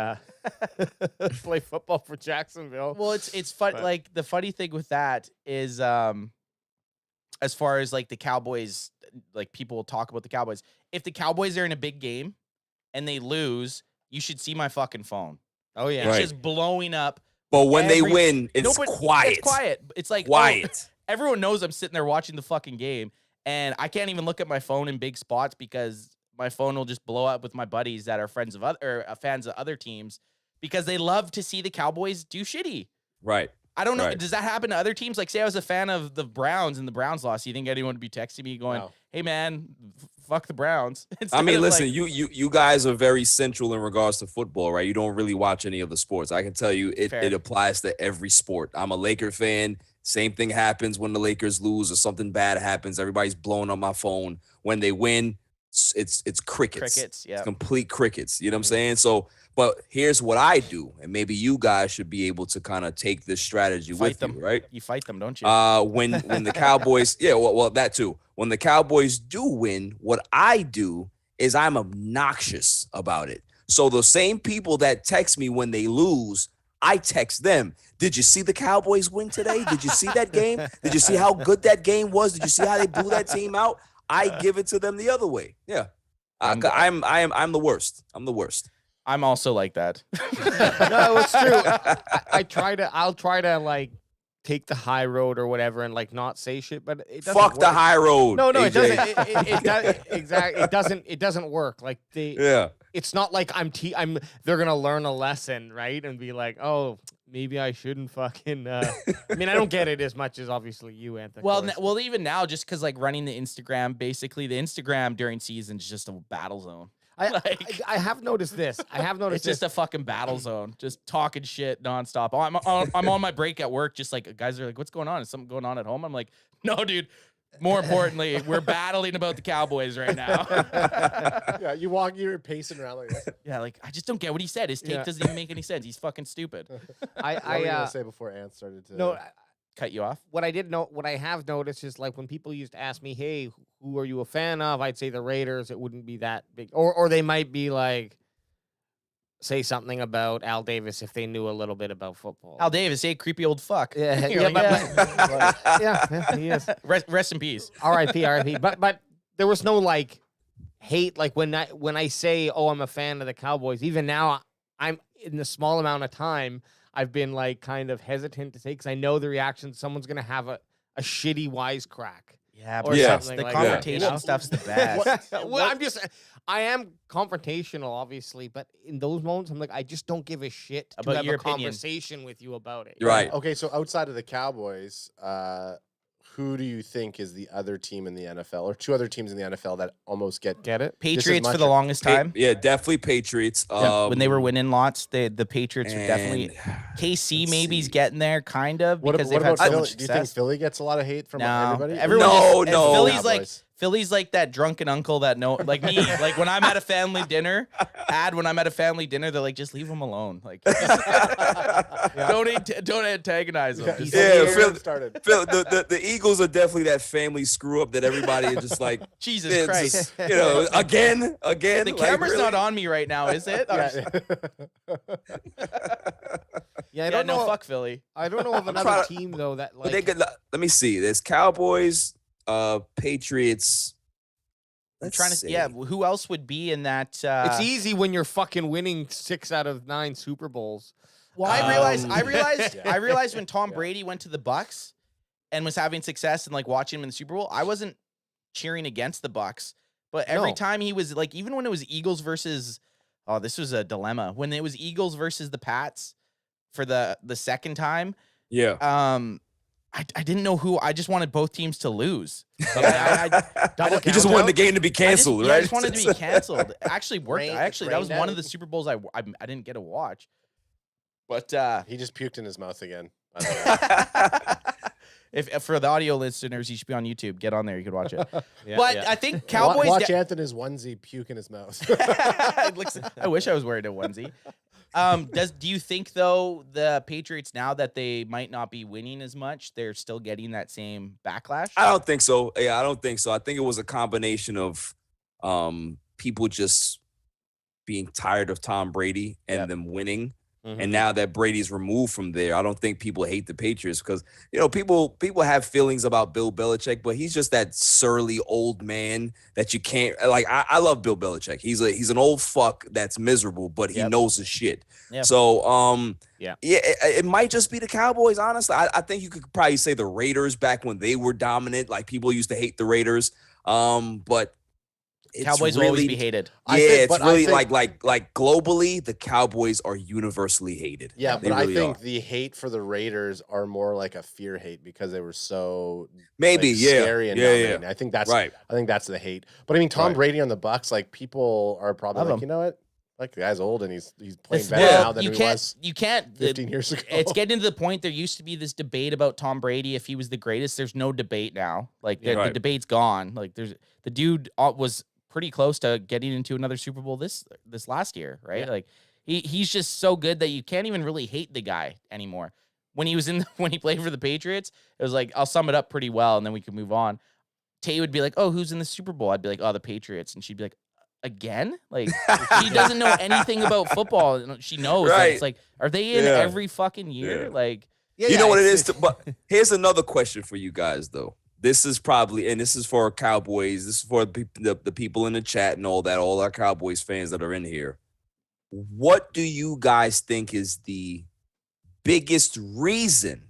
play football for Jacksonville. Well, it's fun. But- Like the funny thing with that is, as far as like the Cowboys, like people will talk about the Cowboys. If the Cowboys are in a big game and they lose, you should see my fucking phone. Oh yeah, It's Right. just blowing up. But when they Every- win, it's Nobody- quiet. It's quiet. It's like Quiet. everyone knows I'm sitting there watching the fucking game, and I can't even look at my phone in big spots because my phone will just blow up with my buddies that are friends of fans of other teams because they love to see the Cowboys do shitty. Right. I don't know. Right. Does that happen to other teams? Like, say I was a fan of the Browns and the Browns lost. You think anyone would be texting me going, No. "Hey man, fuck the Browns"? I Instead mean, of, listen, like, you guys are very central in regards to football, right? You don't really watch any of the sports. I can tell you Fair. it applies to every sport. I'm a Laker fan. Same thing happens when the Lakers lose or something bad happens. Everybody's blowing on my phone. When they win, it's crickets. crickets. Yeah. It's complete crickets. You know what I'm saying? So, but here's what I do, and maybe you guys should be able to kind of take this strategy Fight with them. you, right? You fight them, don't you? When the Cowboys, yeah, well, that too. When the Cowboys do win, what I do is I'm obnoxious about it. So the same people that text me when they lose, I text them. Did you see the Cowboys win today? Did you see that game? Did you see how good that game was? Did you see how they blew that team out? I give it to them the other way. Yeah, I'm the worst. I'm the worst. I'm also like that. no, it's true. I'll try to like take the high road or whatever and like not say shit, but it doesn't Fuck the work. high road. No, it AJ. doesn't. It does exactly. It doesn't work. Like Yeah. it's not like they're gonna learn a lesson, right? And be like, oh, maybe I shouldn't fucking. I mean, I don't get it as much as obviously you, Anthony. Well, even now, just because like running the Instagram, basically the Instagram during season is just a battle zone. I have noticed this. I have noticed It's just a fucking battle zone, just talking shit nonstop. I'm on my break at work, just like guys are like, "What's going on? Is something going on at home?" I'm like, "No, dude. More importantly, we're battling about the Cowboys right now." Yeah, you're pacing around like this. Yeah, like I just don't get what he said. His take Yeah. doesn't even make any sense. He's fucking stupid. What were you gonna say before Ant started to? no. Cut you off. What I have noticed is like when people used to ask me, "Hey, who are you a fan of?" I'd say the Raiders. It wouldn't be that big, or they might be like say something about Al Davis if they knew a little bit about football. Al Davis, hey, creepy old fuck. yeah, You're yeah, like, yeah, he is. Rest in peace. R.I.P. But there was no like hate. Like when I say, "Oh, I'm a fan of the Cowboys," even now, I'm in the small amount of time I've been like kind of hesitant to say because I know the reaction. Someone's gonna have a shitty wisecrack. Yeah, Or but Yeah. something the like confrontation that, you know? stuff's the best. Well, I am confrontational, obviously, but in those moments, I'm like, I just don't give a shit to About have your a opinion. conversation with you about it. Right. Okay, so outside of the Cowboys, who do you think is the other team in the NFL, or two other teams in the NFL that almost get? Get it? Patriots for much the a- longest time. Yeah, definitely Patriots. When they were winning lots, the Patriots were definitely. and- KC let's maybe's see. getting there, kind of, What, because what they've had about so Philly? much Do you think success. Philly gets a lot of hate from No, everybody? everyone No, just, no. Philly's Cowboys. like that drunken uncle that like me. Like when I'm at a family dinner, when I'm at a family dinner, they're like, just leave him alone. Like, don't antagonize him. He's Yeah, here. Phil- started. Phil, the Eagles are definitely that family screw up that everybody is just like, Jesus it's Christ. just, you know, again. The like, camera's really? not on me right now, is it? Yeah, I Yeah, don't no, know. fuck Philly. I don't know of I'm another trying to- team though that But they like. could. Let me see. There's Cowboys, Patriots. I'm Let's trying to. see. Yeah, who else would be in that? It's easy when you're fucking winning 6 out of 9 Super Bowls. Well, I realized Yeah. I realized when Tom Yeah. Brady went to the Bucks and was having success and like watching him in the Super Bowl, I wasn't cheering against the Bucks, but every No. time he was like, even when it was Eagles versus, oh, this was a dilemma when it was Eagles versus the Pats for the second time. Yeah. I didn't know who. I just wanted both teams to lose. Like, You just wanted the game to be canceled, I right? just wanted to be canceled. It actually worked. Rain- That was rained one of out. the Super Bowls I didn't get to watch. But He just puked in his mouth again. if for the audio listeners, you should be on YouTube. Get on there. You could watch it. Yeah, But yeah. I think Cowboys. Watch Anthony's onesie puke in his mouth. It looks- I wish I was wearing a onesie. Do you think though the Patriots, now that they might not be winning as much, they're still getting that same backlash? I don't think so. Yeah, I don't think so. I think it was a combination of people just being tired of Tom Brady and Yep. them winning. Mhm. And now that Brady's removed from there, I don't think people hate the Patriots because people have feelings about Bill Belichick, but he's just that surly old man that you can't like. I love Bill Belichick. He's an old fuck that's miserable, but he Yep. knows his shit. Yeah. So Yeah. it might just be the Cowboys. Honestly, I think you could probably say the Raiders back when they were dominant. Like people used to hate the Raiders, but. It's Cowboys will always be hated. Yeah, it's really like globally, the Cowboys are universally hated. Yeah, They but really I think are. the hate for the Raiders are more like a fear hate because they were so Maybe, yeah, scary and yeah. dominating. I think that's Right. I think that's the hate. But I mean, Tom Right. Brady on the Bucks, like people are probably Love like, him. you know what? Like the guy's old and he's playing better well, now than you he can't. was You can't. 15 years ago. It's getting to the point. There used to be this debate about Tom Brady if he was the greatest. There's no debate now. Like the Right. debate's gone. Like the dude was pretty close to getting into another Super Bowl this last year, right? Yeah. Like he's just so good that you can't even really hate the guy anymore. When he was when he played for the Patriots, it was like, I'll sum it up pretty well and then we can move on. Tay would be like, "Oh, who's in the Super Bowl?" I'd be like, "Oh, the Patriots," and she'd be like, "Again?" Like she doesn't know anything about football. She knows that it's Right. like, are they in Yeah. every fucking year? Yeah. Like, You know what it is? But here's another question for you guys, though. This is probably, and this is for our Cowboys. This is for the people in the chat and all that, all our Cowboys fans that are in here. What do you guys think is the biggest reason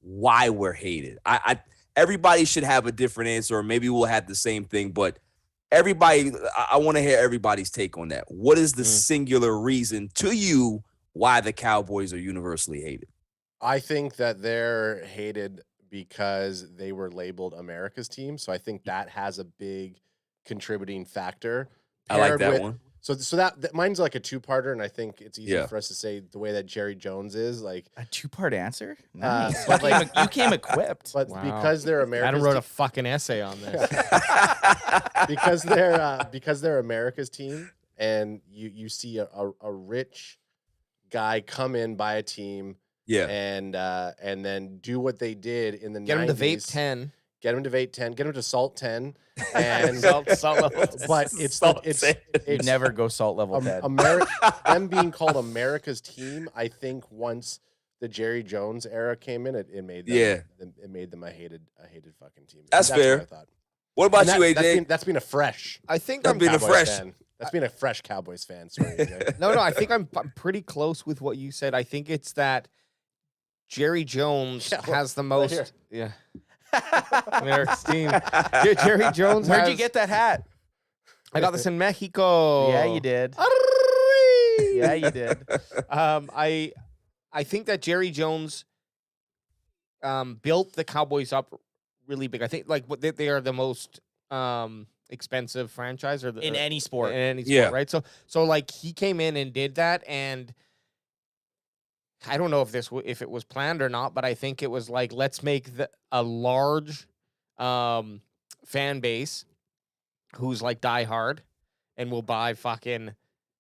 why we're hated? Everybody should have a different answer, or maybe we'll have the same thing, but everybody, I want to hear everybody's take on that. What is the singular reason to you why the Cowboys are universally hated? I think that they're hated because they were labeled America's team. So I think that has a big contributing factor. I like paired that with- one. So that mine's like a two-parter, and I think it's easy Yeah. for us to say the way that Jerry Jones is like. a 2-part answer? Uh, Nice. but like- you came equipped. But Wow. because they're America's Adam wrote team, a fucking essay on this. because they're America's team, and you see a rich guy come in, buy a team, Yeah. and then do what they did in the Get him to 90s. vape 10. Get him to vape 10, get him to salt 10, and Salt level. but it's You never go salt level 10. them being called America's team. I think once the Jerry Jones era came in, it made them, it made them a hated fucking team. That's what fair. I thought. What about And you, AJ? That's been a fresh. I think That's I'm been a Cowboys fresh. fan. That's been a fresh Cowboys fan. Sorry, AJ. No, I think I'm pretty close with what you said. I think it's that Jerry Jones Yeah, has the right most. here. Yeah. America's team. Jerry Jones. Where'd you has- get that hat? I got this in Mexico. Yeah, you did. Yeah, you did. I think that Jerry Jones built the Cowboys up really big. I think like what they are the most expensive franchise or In any sport. in any sport, Yeah. right? So like he came in and did that, and I don't know if it was planned or not, but I think it was like, let's make a large fan base who's like diehard and will buy fucking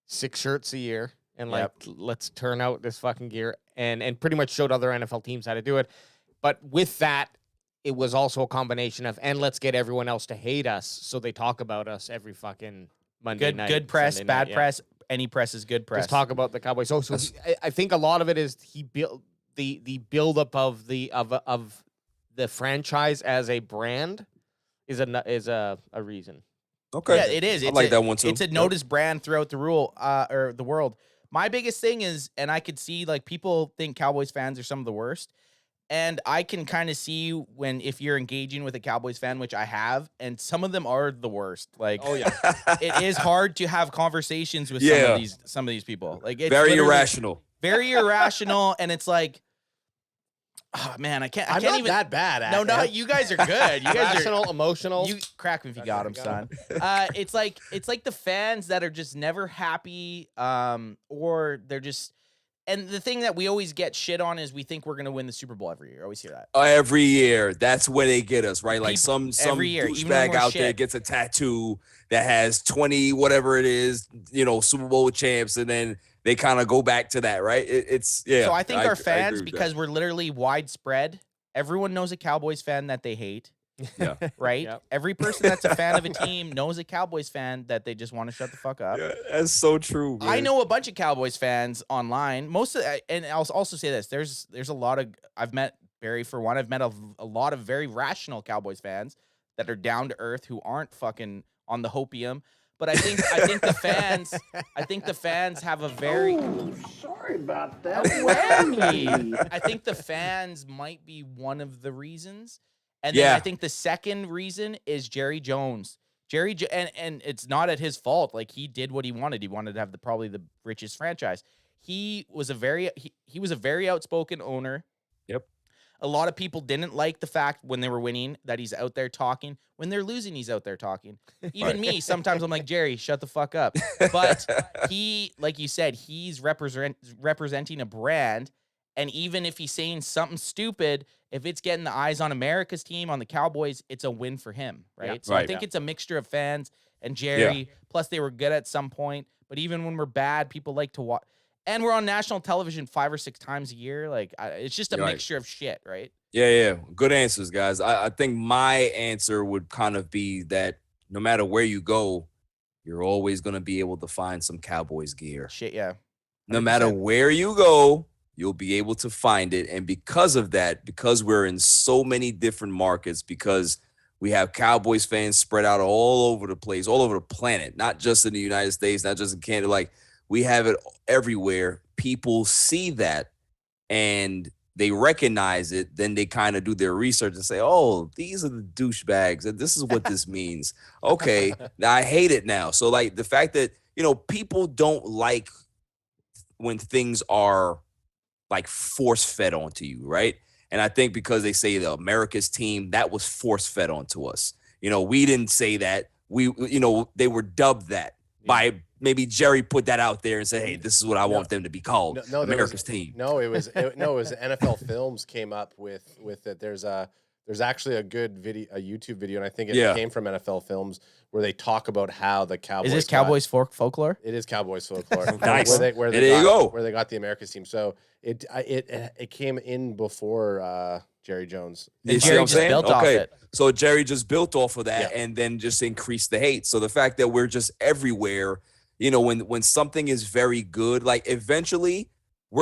6 shirts a year and like let's turn out this fucking gear and pretty much showed other NFL teams how to do it. But with that, it was also a combination of, and let's get everyone else to hate us so they talk about us every fucking Monday night. Good press, Sunday bad night, yeah. press. Any press is good press. Just talk about the Cowboys. So I think a lot of it is he built the buildup of the franchise as a brand is a reason. Okay. Yeah, it is. I It's like a, that one too. It's a noticed brand throughout the or the world. My biggest thing is, and I could see like people think Cowboys fans are some of the worst. And I can kind of see if you're engaging with a Cowboys fan, which I have, and some of them are the worst. Like, Oh yeah. it is hard to have conversations with Yeah. some of these people. Like, it's Very literally irrational. very irrational, and it's like, oh man, I can't I'm not even. that bad at No, it. you guys are good. You guys are. Rational, emotional. You crack me if you got him, Got son. him. It's like the fans that are just never happy, or they're just. And the thing that we always get shit on is we think we're gonna win the Super Bowl every year. I always hear that. Every year, that's where they get us, right? Like some every year, even when douchebag we're out there shit. gets a tattoo that has 20 whatever it is, Super Bowl champs, and then they kind of go back to that, right? It's yeah. So I think our agree fans, with that. because we're literally widespread, everyone knows a Cowboys fan that they hate. Yeah. right? Yep. Every person that's a fan of a team knows a Cowboys fan that they just want to shut the fuck up. Yeah, that's so true. I man. know a bunch of Cowboys fans online. Most of, and I'll also say this: there's a lot of, I've met Barry for one. I've met a lot of very rational Cowboys fans that are down to earth who aren't fucking on the hopium. But I think the fans have a very Sorry about that. I think the fans might be one of the reasons. And then Yeah. I think the second reason is Jerry Jones. And it's not at his fault. Like, he did what he wanted. He wanted to have probably the richest franchise. He was a very outspoken owner. Yep. A lot of people didn't like the fact when they were winning that he's out there talking. When they're losing, he's out there talking. Even me, sometimes I'm like, Jerry, shut the fuck up. But he, like you said, he's representing a brand. And even if he's saying something stupid, if it's getting the eyes on America's team, on the Cowboys, it's a win for him, right? Yeah. So I Right. think it's a mixture of fans and Jerry. Plus, they were good at some point. But even when we're bad, people like to watch. And we're on national television 5 or 6 times a year. Like, it's just a Right. mixture of shit, right? Yeah. Good answers, guys. I think my answer would kind of be that no matter where you go, you're always going to be able to find some Cowboys gear. Shit, yeah. No matter where you go, you'll be able to find it. And because of that, because we're in so many different markets, because we have Cowboys fans spread out all over the place, all over the planet, not just in the United States, not just in Canada. Like, we have it everywhere. People see that and they recognize it. Then they kind of do their research and say, oh, these are the douchebags. And this is what this means. Okay, now I hate it now. So, like, the fact that, people don't like when things are like force fed onto you, right? And I think because they say the America's team, that was force fed onto us. We didn't say that. They were dubbed that by maybe Jerry put that out there and said, hey, this is what I want them to be called. America's team. No, it was NFL Films came up with it. There's actually a good video, a YouTube video, and I think it came from NFL Films where they talk about how the Cowboys. Is this Cowboys folklore? It is Cowboys folklore. Nice. Where There you go. Where they got the America's team. So it came in before Jerry Jones. You see Jerry what I'm just saying? built off it. So Jerry just built off of that Yeah. and then just increased the hate. So the fact that we're just everywhere, when something is very good, like eventually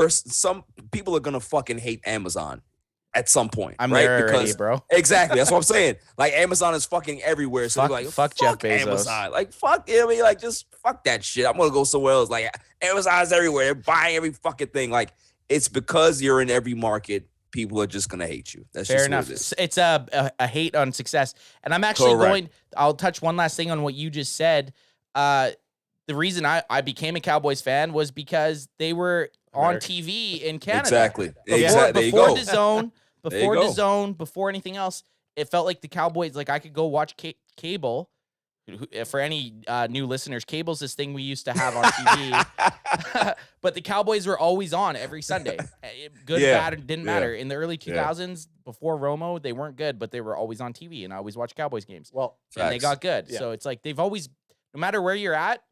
some people are gonna fucking hate Amazon at some point. I'm right? there already, bro. Exactly. That's what I'm saying. Like, Amazon is fucking everywhere. So Fuck- they're like, fuck Jeff Bezos. Amazon. Like, fuck, like, just fuck that shit. I'm gonna go somewhere else. Like, Amazon's everywhere. They're buying every fucking thing. Like, it's because you're in every market, people are just gonna hate you. That's Fair just enough. what it is. It's a hate on success. And I'm actually Correct. I'll touch one last thing on what you just said. The reason I became a Cowboys fan was because they were on TV in Canada. Exactly. Before, Exactly. There you before go. DAZN, There you before go. DAZN, before anything else, it felt like the Cowboys, like I could go watch cable. For any new listeners, cable's this thing we used to have on TV. But the Cowboys were always on every Sunday. Good, bad, it didn't matter. In the early 2000s, before Romo, they weren't good, but they were always on TV, and I always watched Cowboys games. Well, And they Facts. got good. Yeah. So it's like they've always, no matter where you're at,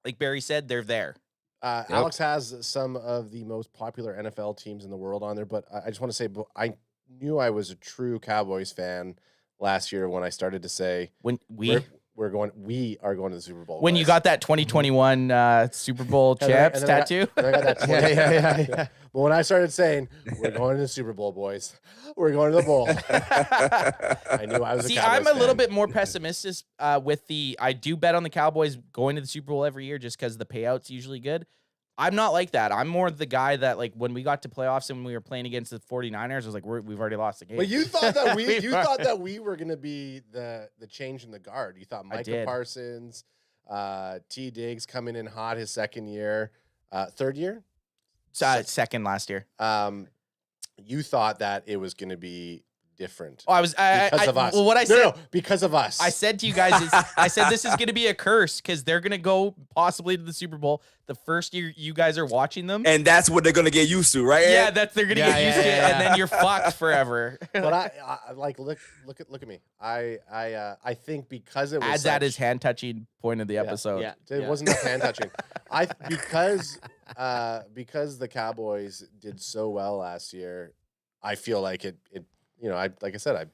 like Barry said, they're there. Alex has some of the most popular NFL teams in the world on there, but I just want to say I knew I was a true Cowboys fan last year when I started to say When we we are going to the Super Bowl. when you boys. got that 2021 Super Bowl And then I- champs and then I got- tattoo. and I got that 20 yeah. But when I started saying we're going to the Super Bowl, boys, we're going to the bowl, I knew I was See, a Cowboys I'm a little fan. bit more pessimistic with I do bet on the Cowboys going to the Super Bowl every year just because the payout's usually good. I'm not like that. I'm more the guy that, like, when we got to playoffs and when we were playing against the 49ers, I was like, we've already lost the game. But you thought that We you are- thought that we were gonna be the change in the guard. You thought Micah did. Parsons, T. Diggs coming in hot his second year, third year. Second last year. You thought that it was gonna be different Oh, because of us. Well, what I said, no, because of us. I said to you guys is, I said this is going to be a curse because they're going to go possibly to the Super Bowl the first year you guys are watching them. And that's what they're gonna get used to, right? Yeah, Ed? they're going to Yeah, get used yeah, to it, yeah. and then you're fucked forever. but I like look at me. I think because it was Adds at such- his hand touching point of the episode. Yeah. It wasn't enough hand touching. Because the Cowboys did so well last year, I feel like it like I said,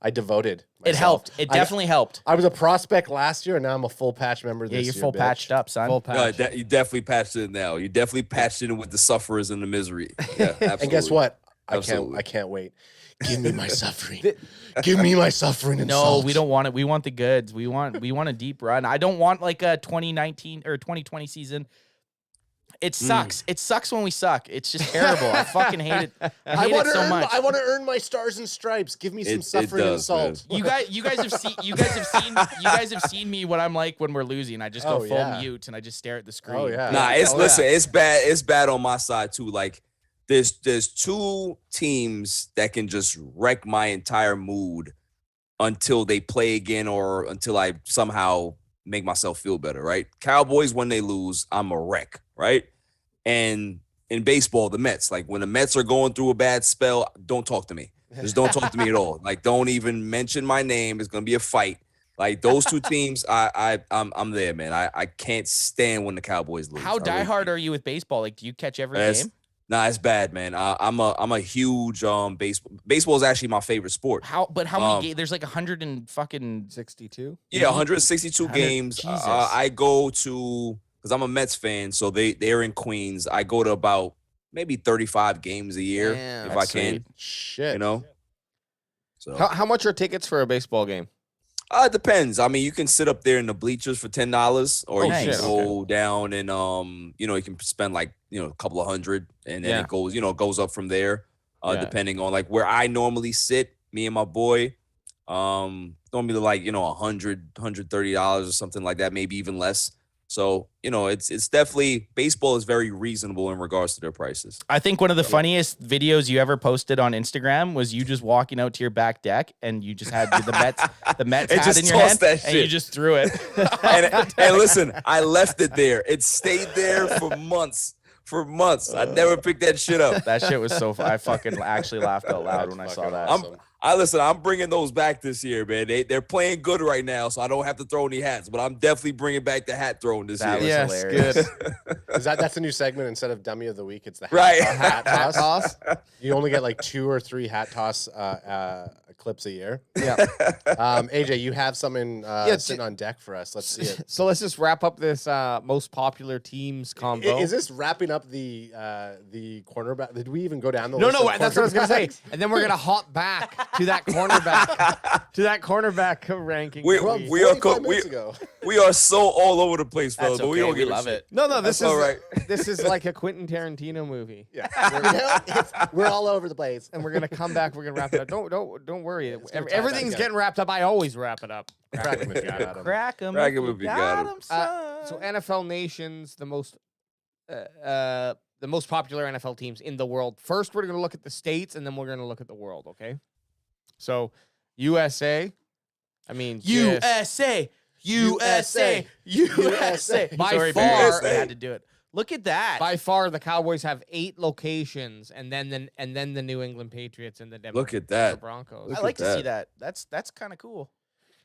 I devoted myself. It helped. It definitely helped. I was a prospect last year, and now I'm a full patch member this year. Yeah, you're full bitch. patched up, son. Full patch. No, you definitely patched it now. You definitely patched it in with the sufferers and the misery. Yeah, absolutely. And guess what? Absolutely. I can't wait. Give me my suffering. Give me my suffering and No, salt. we don't want it. We want the goods. We want a deep run. I don't want like a 2019 or 2020 season. It sucks. It sucks when we suck. It's just terrible. I fucking hate it. I hate it so much. I want to earn my stars and stripes. Give me some suffering and salt. You guys have seen me what I'm like when we're losing. I just go full mute and I just stare at the screen. Oh yeah. Nah, it's bad. It's bad on my side too. Like there's two teams that can just wreck my entire mood until they play again or until I somehow make myself feel better, right? Cowboys, when they lose, I'm a wreck, right? And in baseball, the Mets, like when the Mets are going through a bad spell, don't talk to me. Just don't talk to me at all. Like, don't even mention my name. It's gonna be a fight. Like those two teams, I'm there, man. I can't stand when the Cowboys lose. How diehard are you with baseball? Like, do you catch every game? Nah, it's bad, man. I'm a huge baseball is actually my favorite sport. How many games? There's like 100 and fucking 62. Yeah, 162 games. Jesus. I go to because I'm a Mets fan, so they're in Queens. I go to about maybe 35 games a year if I can. Shit. You know. So How much are tickets for a baseball game? it depends. I mean, you can sit up there in the bleachers for $10, or you nice. can go down and you can spend like a couple of hundred, and then it goes up from there, depending on like where I normally sit. Me and my boy, normally like $130 or something like that, maybe even less. So, it's definitely baseball is very reasonable in regards to their prices. I think one of the funniest videos you ever posted on Instagram was you just walking out to your back deck and you just had the Mets hat just in your hand tossed that and you shit. just threw it. and listen, I left it there. It stayed there for months. I never picked that shit up. That shit was so I fucking actually laughed out loud when I saw that. I'm bringing those back this year, man. They're playing good right now, so I don't have to throw any hats. But I'm definitely bringing back the hat throwing this year. That was hilarious. Good. That's a new segment instead of Dummy of the Week. It's the Hat toss. You only get like 2 or 3 hat toss clips a year. Yeah. AJ, you have something sitting on deck for us. Let's see it. So let's just wrap up this most popular teams combo. Is this wrapping up the cornerback? Did we even go down the No, list? that's what I was gonna say. And then we're gonna hop back to that cornerback ranking. We are 45 minutes ago. we are so all over the place, fellas. That's But we okay. don't We give a love shit. it. No, this is all right. This is like a Quentin Tarantino movie. Yeah, we're all over the place. And we're gonna come back. We're gonna wrap it up. Don't worry. gonna tie Everything's back getting wrapped up. I always wrap it up. Crack him if you got him. Crack him if you got him. So NFL nations, the most popular NFL teams in the world. First, we're gonna look at the states, and then we're gonna look at the world. Okay. So, USA. I mean, USA. By Sorry, far, Barry, I had to do it. Look at that. By far, the Cowboys have 8 locations, and then the New England Patriots and the Denver Look at that. Broncos. I like to see that. That's kind of cool.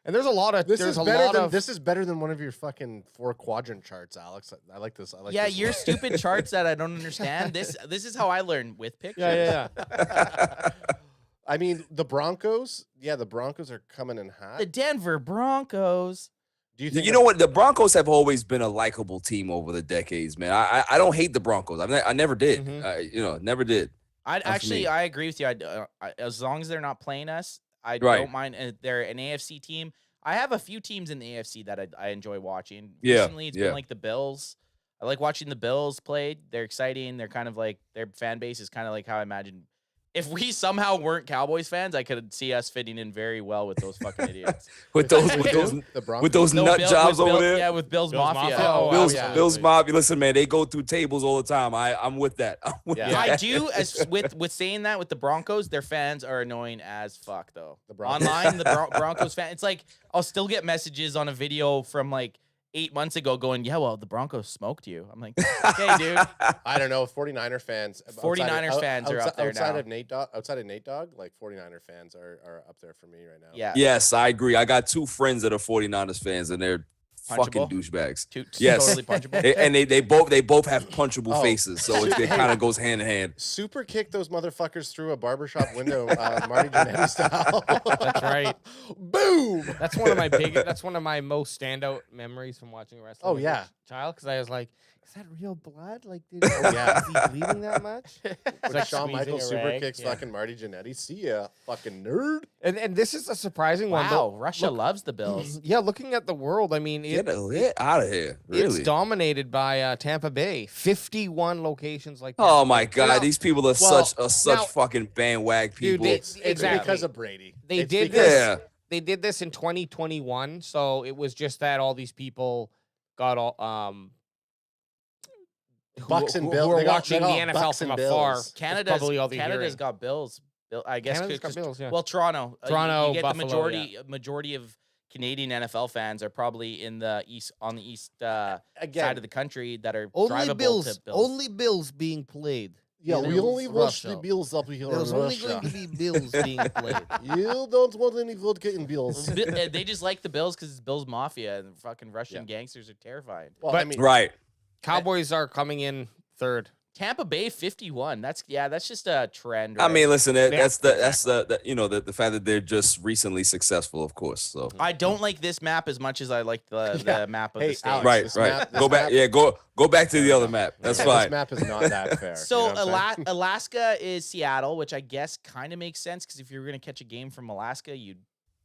And there's a lot of This is better than one of your fucking 4-quadrant charts, Alex. I like this. Yeah, this your one. stupid charts that I don't understand. This is how I learn with pictures. Yeah. I mean, the Broncos. Yeah, the Broncos are coming in hot. The Denver Broncos. Do you think? You know what? The Broncos have always been a likable team over the decades, man. I don't hate the Broncos. I never did. Never did. I agree with you. As long as they're not playing us, I don't mind. They're an AFC team. I have a few teams in the AFC that I enjoy watching. Yeah, Recently, it's been like the Bills. I like watching the Bills play. They're exciting. They're kind of like their fan base is kind of like how I imagine. If we somehow weren't Cowboys fans, I could see us fitting in very well with those fucking idiots. with those nut jobs over there. Yeah, with Bill's Mafia. Oh, Bill's Mafia. Listen, man, they go through tables all the time. I'm with that. I do. As with saying that with the Broncos, their fans are annoying as fuck though. Online, the Broncos fan. It's like I'll still get messages on a video from like 8 months ago going, yeah, well, the Broncos smoked you. I'm like, okay, dude. I don't know. 49er fans. 49ers fans are up there outside now. Outside of Nate Dogg, like 49er fans are up there for me right now. Yeah. Yes, I agree. I got 2 friends that are 49ers fans, and they're fucking Punchable? douchebags. Yes. Yes. Totally punchable. And they both have punchable Oh. faces, so it kind of goes hand in hand. Super kick those motherfuckers through a barbershop window, Marty Jannetty style. That's right. Boom. That's one of my biggest. That's one of my most standout memories from watching wrestling. Oh, as a yeah. child, because I was like, "Is that real blood? Like, yeah. is he bleeding that much?" When like Shawn squeezing Michaels a super rag. kicks Yeah. fucking Marty Jannetty. See ya, fucking nerd. And this is a surprising one. Wow, though. Russia Look- loves the Bills. Yeah, looking at the world, I mean, Get out of here. it's Really? dominated by Tampa Bay. 51 locations like. Oh Tampa my Bay. God, these people are Well, such now- fucking bandwag Dude, people. It's Exactly. because of Brady. They It's did because- this. Yeah. They did this in 2021, so it was just that all these people got all Bucks and who Bills. are They got watching the NFL Bucks from and afar. Bills. Canada's probably all the Canada's hearing. got Bills. I guess Canada's got 'cause- Bills, yeah. Well, Toronto. Toronto, you get Buffalo, the majority of Canadian NFL fans are probably in the east on the east side Again, of the country that are Only drivable Bills, to Bills. only Bills being played. yeah, we Bills, only watch the Russia. Bills up here in There's only Russia. going to be Bills being played. You don't want any vodka in Bills. They just like the Bills because it's Bills Mafia and fucking Russian gangsters are terrifying. Well, But- I mean, Right. Cowboys are coming in third. Tampa Bay 51. That's just a trend. I right? mean, listen, Yeah, that's the you know the fact that they're just recently successful, of course. So I don't like this map as much as I like the map of Hey, the state. Alex, right, this right. map- Go this back, map- yeah, go back to the other map. That's This fine. map is not that fair. So you know what I'm saying? Alaska is Seattle, which I guess kind of makes sense because if you were going to catch a game from Alaska,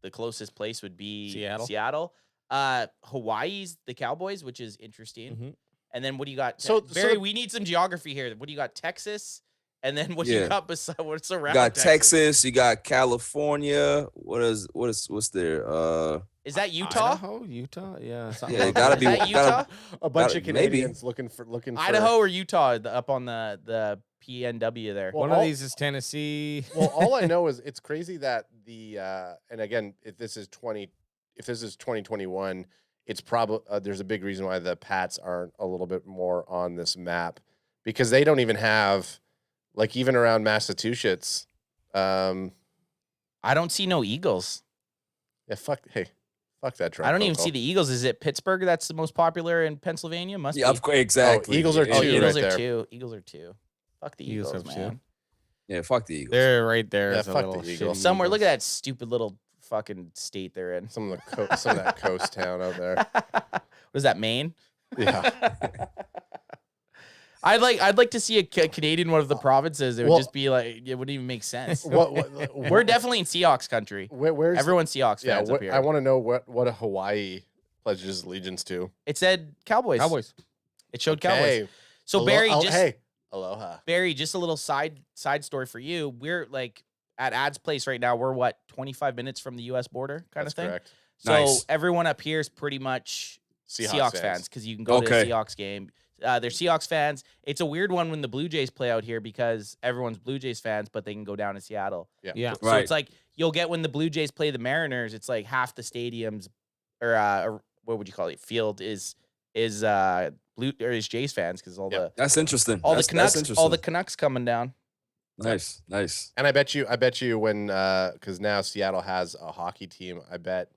the closest place would be Seattle. Hawaii's the Cowboys, which is interesting. Mhm. And then what do you got? So- Barry, so- we need some geography here. What do you got? Texas, and then what do you Yeah. got beside what's around? You got Texas, you got California. What's there? Is that Utah? Idaho, Utah, yeah. something Yeah, it like gotta that. be Is that Utah? gotta- A bunch of maybe. Canadians looking for Idaho or Utah? Up on the PNW there. Well, One all- of these is Tennessee. Well, all I know is it's crazy that and again, if this is 2021, it's probably there's a big reason why the Pats aren't a little bit more on this map because they don't even have like even around Massachusetts. I don't see no Eagles. Yeah, fuck that truck. I don't even see the Eagles. Is it Pittsburgh that's the most popular in Pennsylvania? Must Yeah, be. of course, exactly. Eagles are Oh, two Eagles right are there. two. Eagles are two. Fuck the Eagles Eagles, have two. man. Yeah, fuck the Eagles. They're right there. Yeah, as a fuck the little Eagles. shitty Somewhere, look at Eagles. that stupid little fucking state they're in. some of that coast town out there. What is that, Maine? Yeah. I'd like to see a Canadian one of the provinces. It would Well- just be like it wouldn't even make sense. We're We're definitely in Seahawks country. where's Everyone's Seahawks yeah. fans up here. I want to know what a Hawaii pledges allegiance to. It said Cowboys. Cowboys. It showed Cowboys. Hey, So Barry, hey, aloha. Barry, just a little side story for you. We're like at Ad's place right now. We're 25 minutes from the U.S. border, kind That's of thing. correct. So Nice. everyone up here is pretty much Seahawks fans because you can go to Okay. a Seahawks game. They're Seahawks fans. It's a weird one when the Blue Jays play out here because everyone's Blue Jays fans, but they can go down to Seattle. Yeah. So Right. it's like you'll get when the Blue Jays play the Mariners, it's like half the stadiums or what would you call it? Field is Blue or is Jays fans because all Yep. That's interesting. the That's Canucks interesting. Canucks coming down. Nice. And I bet you when because now Seattle has a hockey team. I bet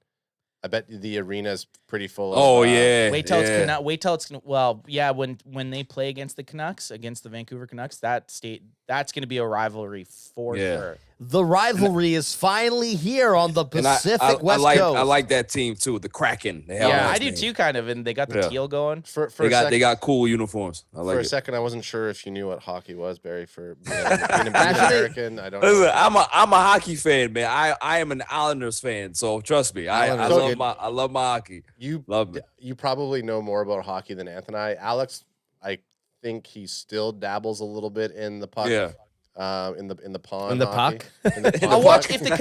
the arena's pretty full of. Oh yeah. Wait till yeah. when they play against the Canucks, against the Vancouver Canucks, that's going to be a rivalry for Yeah. sure. The rivalry is finally here on the And I Pacific West Coast. I like that team too. The Kraken. They have a Yeah, nice I do name. too, kind of, and they got the Yeah. teal going. For They a got second, cool uniforms. I for like a it. second, I wasn't sure if you knew what hockey was, Barry. For being an Actually- American, I don't. Listen, know. I'm a hockey fan, man. I am an Islanders fan, so trust me. I Islanders love good. I love my hockey. You Love it. you probably know more about hockey than Anthony. Alex, I think he still dabbles a little bit in the puck. Yeah. In the pond. In the hockey. puck? In the pond I'll watch hockey. if the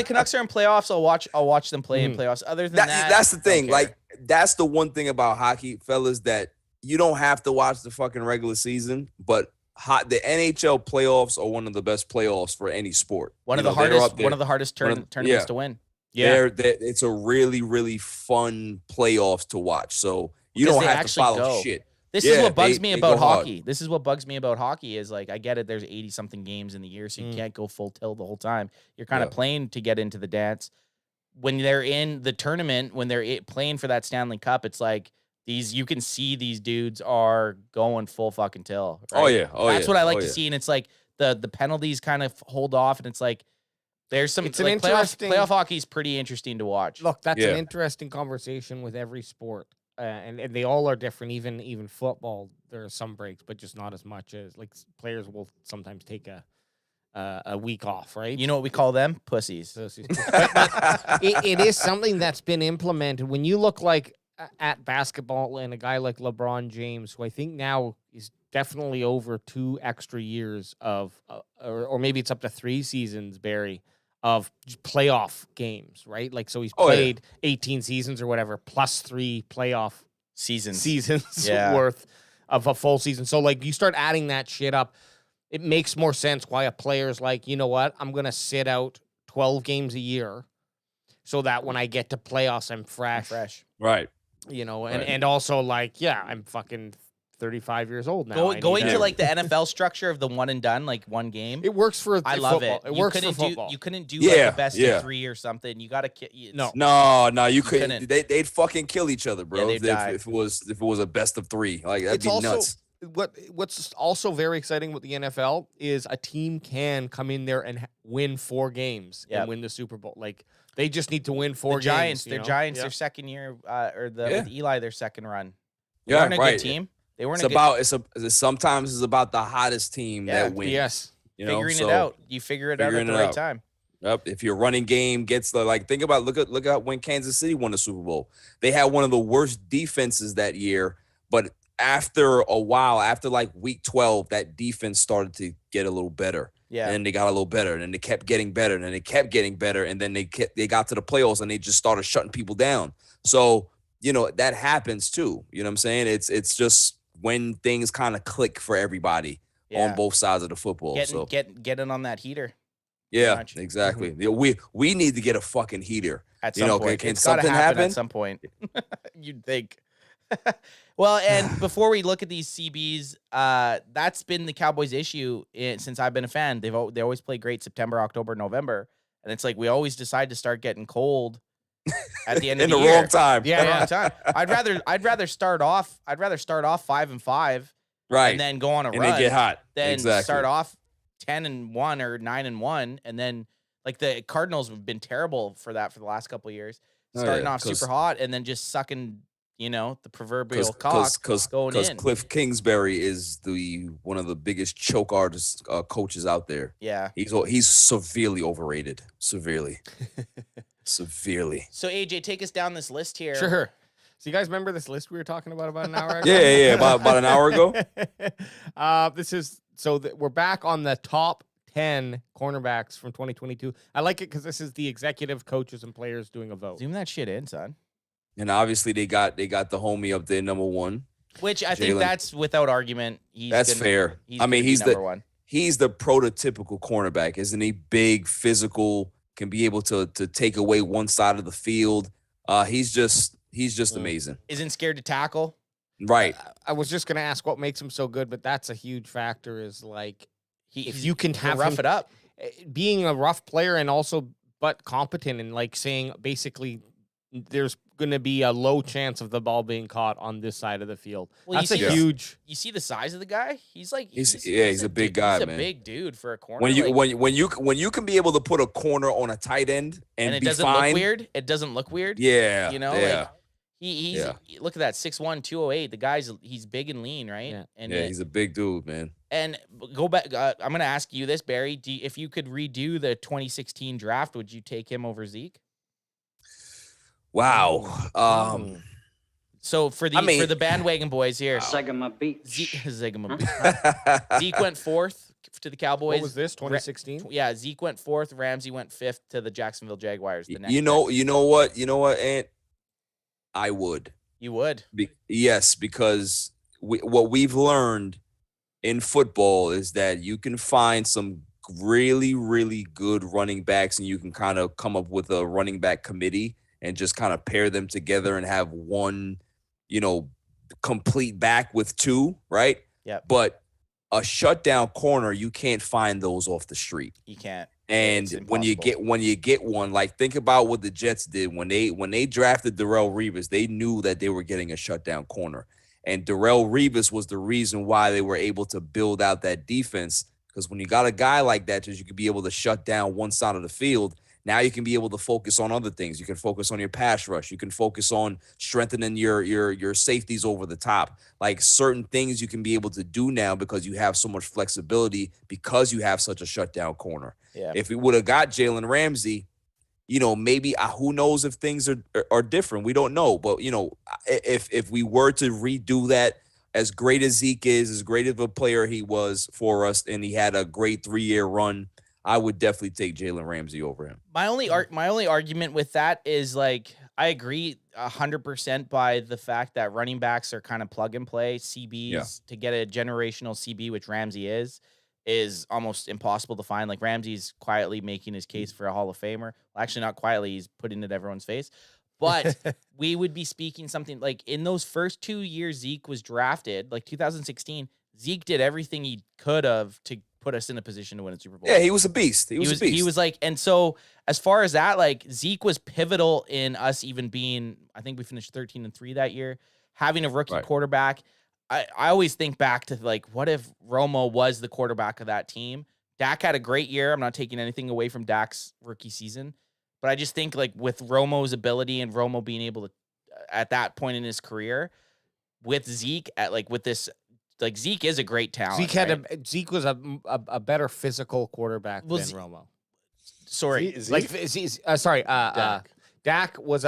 Canucks are in playoffs. I'll watch them play in playoffs. Other than that, That's the thing. don't care. Like that's the one thing about hockey, fellas, that you don't have to watch the fucking regular season, but the NHL playoffs are one of the best playoffs for any sport. one of You the know, they're hardest up there. one of the hardest One of- tournaments yeah. to win. It's a really, really fun playoffs to watch. So you Because don't they have to actually follow go. shit. This is Yeah, what bugs they- me they about go hard. hockey. This is what bugs me about hockey is like I get it. There's 80 something games in the year, so you can't go full tilt the whole time. You're kind of Yeah. playing to get into the dance. when they're in the tournament, when they're playing for that Stanley Cup, it's like you can see these dudes are going full fucking tilt. Right? Oh yeah. Oh That's yeah. what I like Oh, to yeah. see. And it's like the penalties kind of hold off, and it's like there's some It's an like interesting- playoff hockey is pretty interesting to watch. Look, that's Yeah. an interesting conversation with every sport, and they all are different. Even football, there are some breaks, but just not as much as like players will sometimes take a week off, right? You know what we call them? Pussies. But it is something that's been implemented. When you look like at basketball and a guy like LeBron James, who I think now is definitely over 2 extra years of, or maybe it's up to 3 seasons, Barry, of playoff games, right? Like, so he's played 18 seasons or whatever, plus 3 playoff Seasons. yeah. worth of a full season. So like you start adding that shit up, it makes more sense why a player's like, you know what, I'm going to sit out 12 games a year so that when I get to playoffs, I'm fresh. Right. You know, Right. and also like, yeah, I'm fucking 35 years old now. Going to- to like the NFL structure of the one and done, like one game. It works for I love football. it. It You works for couldn't football. You couldn't do Yeah, like a best yeah. of 3 or something. You got to. No. No, you couldn't. couldn't. They'd fucking kill each other, bro. Yeah, if, they'd die. if it was a best of 3, like that'd It's be also nuts. what's also very exciting with the NFL is a team can come in there and win 4 games Yep. and win the Super Bowl. Like they just need to win 4 The Giants, games. their Giants, their second year, or with Eli, their second run. They Yeah, weren't a right. good team. They weren't It's a good about sometimes it's about the hottest team Yeah, that wins. Yes. You know, figuring so, it out. You figure it out at figuring the it right out. time. Yep. If your running game gets think about look at when Kansas City won the Super Bowl. They had one of the worst defenses that year, but after a while, after like week 12, that defense started to get a little better. Yeah. And then they got a little better, and then they kept getting better, and then they kept getting better, and then they got to the playoffs and they just started shutting people down. So, you know, that happens too. You know what I'm saying? It's just when things kind of click for everybody on both sides of the football. Getting on that heater Yeah, much. exactly. Yeah, we need to get a fucking heater. at You some know, point. can It's gotta something happen happen? at some point. You'd think. Well, and before we look at these CBs, that's been the Cowboys' issue since I've been a fan. They always play great September, October, November, and it's like we always decide to start getting cold at the end of In the the year. wrong time. Yeah, wrong time. I'd rather start off 5-5 Right. and then go on a And run. then get hot. Then Exactly. start off 10-1 or 9-1, and then like the Cardinals have been terrible for the last couple of years, Oh, starting yeah, off 'cause- super hot and then just sucking, the proverbial cock Because going in. Cliff Kingsbury is one of the biggest choke artist coaches out there. Yeah. He's severely overrated. Severely. So AJ, take us down this list here. Sure. So you guys remember this list we were talking about an hour ago? Yeah. About an hour ago. We're back on the top 10 cornerbacks from 2022. I like it because this is the executive coaches and players doing a vote. Zoom that shit in, son. And obviously they got the homie up there, number 1. Which I think Jalen. that's without argument. That's fair. He's I mean, gonna be number one. he's the prototypical cornerback, isn't he? Big, physical, can be able to take away one side of the field. He's just amazing. Isn't scared to tackle. Right. I was just going to ask what makes him so good, but that's a huge factor is like if you can He'll have rough him it up. being a rough player and also but competent and like saying basically there's going to be a low chance of the ball being caught on this side of the field. Well, That's a you see- huge. You see the size of the guy? He's like He's a big guy, he's a man. big dude for a corner. When you like- when you can be able to put a corner on a tight end and, and it be doesn't fine, look weird. It doesn't look weird. Yeah. You know, yeah. like he's look at that 6'1", 208. The he's big and lean, right? Yeah. And Yeah, he's a big dude, man. and go back. I'm gonna ask you this, Barry. If you could redo the 2016 draft, would you take him over Zeke? Wow. So for the bandwagon boys here, Sagama Beach. Zeke went 4th to the Cowboys. What was this, 2016? Yeah, Zeke went 4th. Ramsey went 5th to the Jacksonville Jaguars. The next you know what, Ant? I would. you would. Yes, because what we've learned in football is that you can find some really, really good running backs, and you can kind of come up with a running back committee and just kind of pair them together and have one, complete back with 2, right? Yep. But a shutdown corner, you can't find those off the street. You can't. And It's when you impossible. get one, like think about what the Jets did when they drafted Darrelle Revis, they knew that they were getting a shutdown corner. And Darrelle Revis was the reason why they were able to build out that defense. Because when you got a guy like that, just you could be able to shut down one side of the field. Now you can be able to focus on other things. You can focus on your pass rush. You can focus on strengthening your safeties over the top. Like certain things you can be able to do now because you have so much flexibility because you have such a shutdown corner. Yeah. If we would have got Jalen Ramsey, maybe who knows if things are different. We don't know. But, if we were to redo that, as great as Zeke is, as great of a player he was for us, and he had a great 3-year run, I would definitely take Jalen Ramsey over him. My only argument with that is like I agree 100% by the fact that running backs are kind of plug and play. CBs to get a generational CB, which Ramsey is almost impossible to find. Like Ramsey's quietly making his case for a Hall of Famer. Well, actually, not quietly; he's putting it in everyone's face. But we would be speaking something like in those first 2 years Zeke was drafted, like 2016. Zeke did everything he could have to put us in a position to win a Super Bowl. Yeah, he was a beast. He was a beast. He was like, and so as far as that, like Zeke was pivotal in us even being, I think we finished 13-3 that year, having a rookie quarterback. I always think back to like, what if Romo was the quarterback of that team? Dak had a great year. I'm not taking anything away from Dak's rookie season, but I just think like with Romo's ability and Romo being able to, at that point in his career, with Zeke at like with this. Like Zeke is a great talent. Zeke was a better physical quarterback than Romo. Sorry, Dak was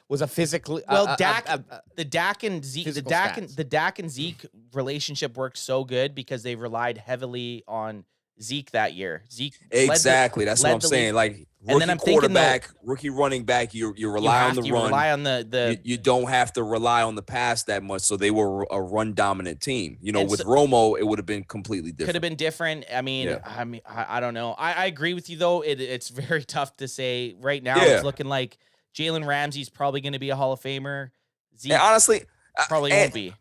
was a physically the Dak and Zeke relationship worked so good because they relied heavily on Zeke that year. Zeke exactly. That's what I'm saying. Like rookie quarterback, rookie running back, you rely on the run. Rely on the you don't have to rely on the pass that much. So they were a run dominant team. With so, Romo, it would have been completely different. Could have been different. I mean, I don't know. I agree with you though. It's very tough to say right now. It's looking like Jalen Ramsey's probably going to be a Hall of Famer. Zeke honestly, probably won't be.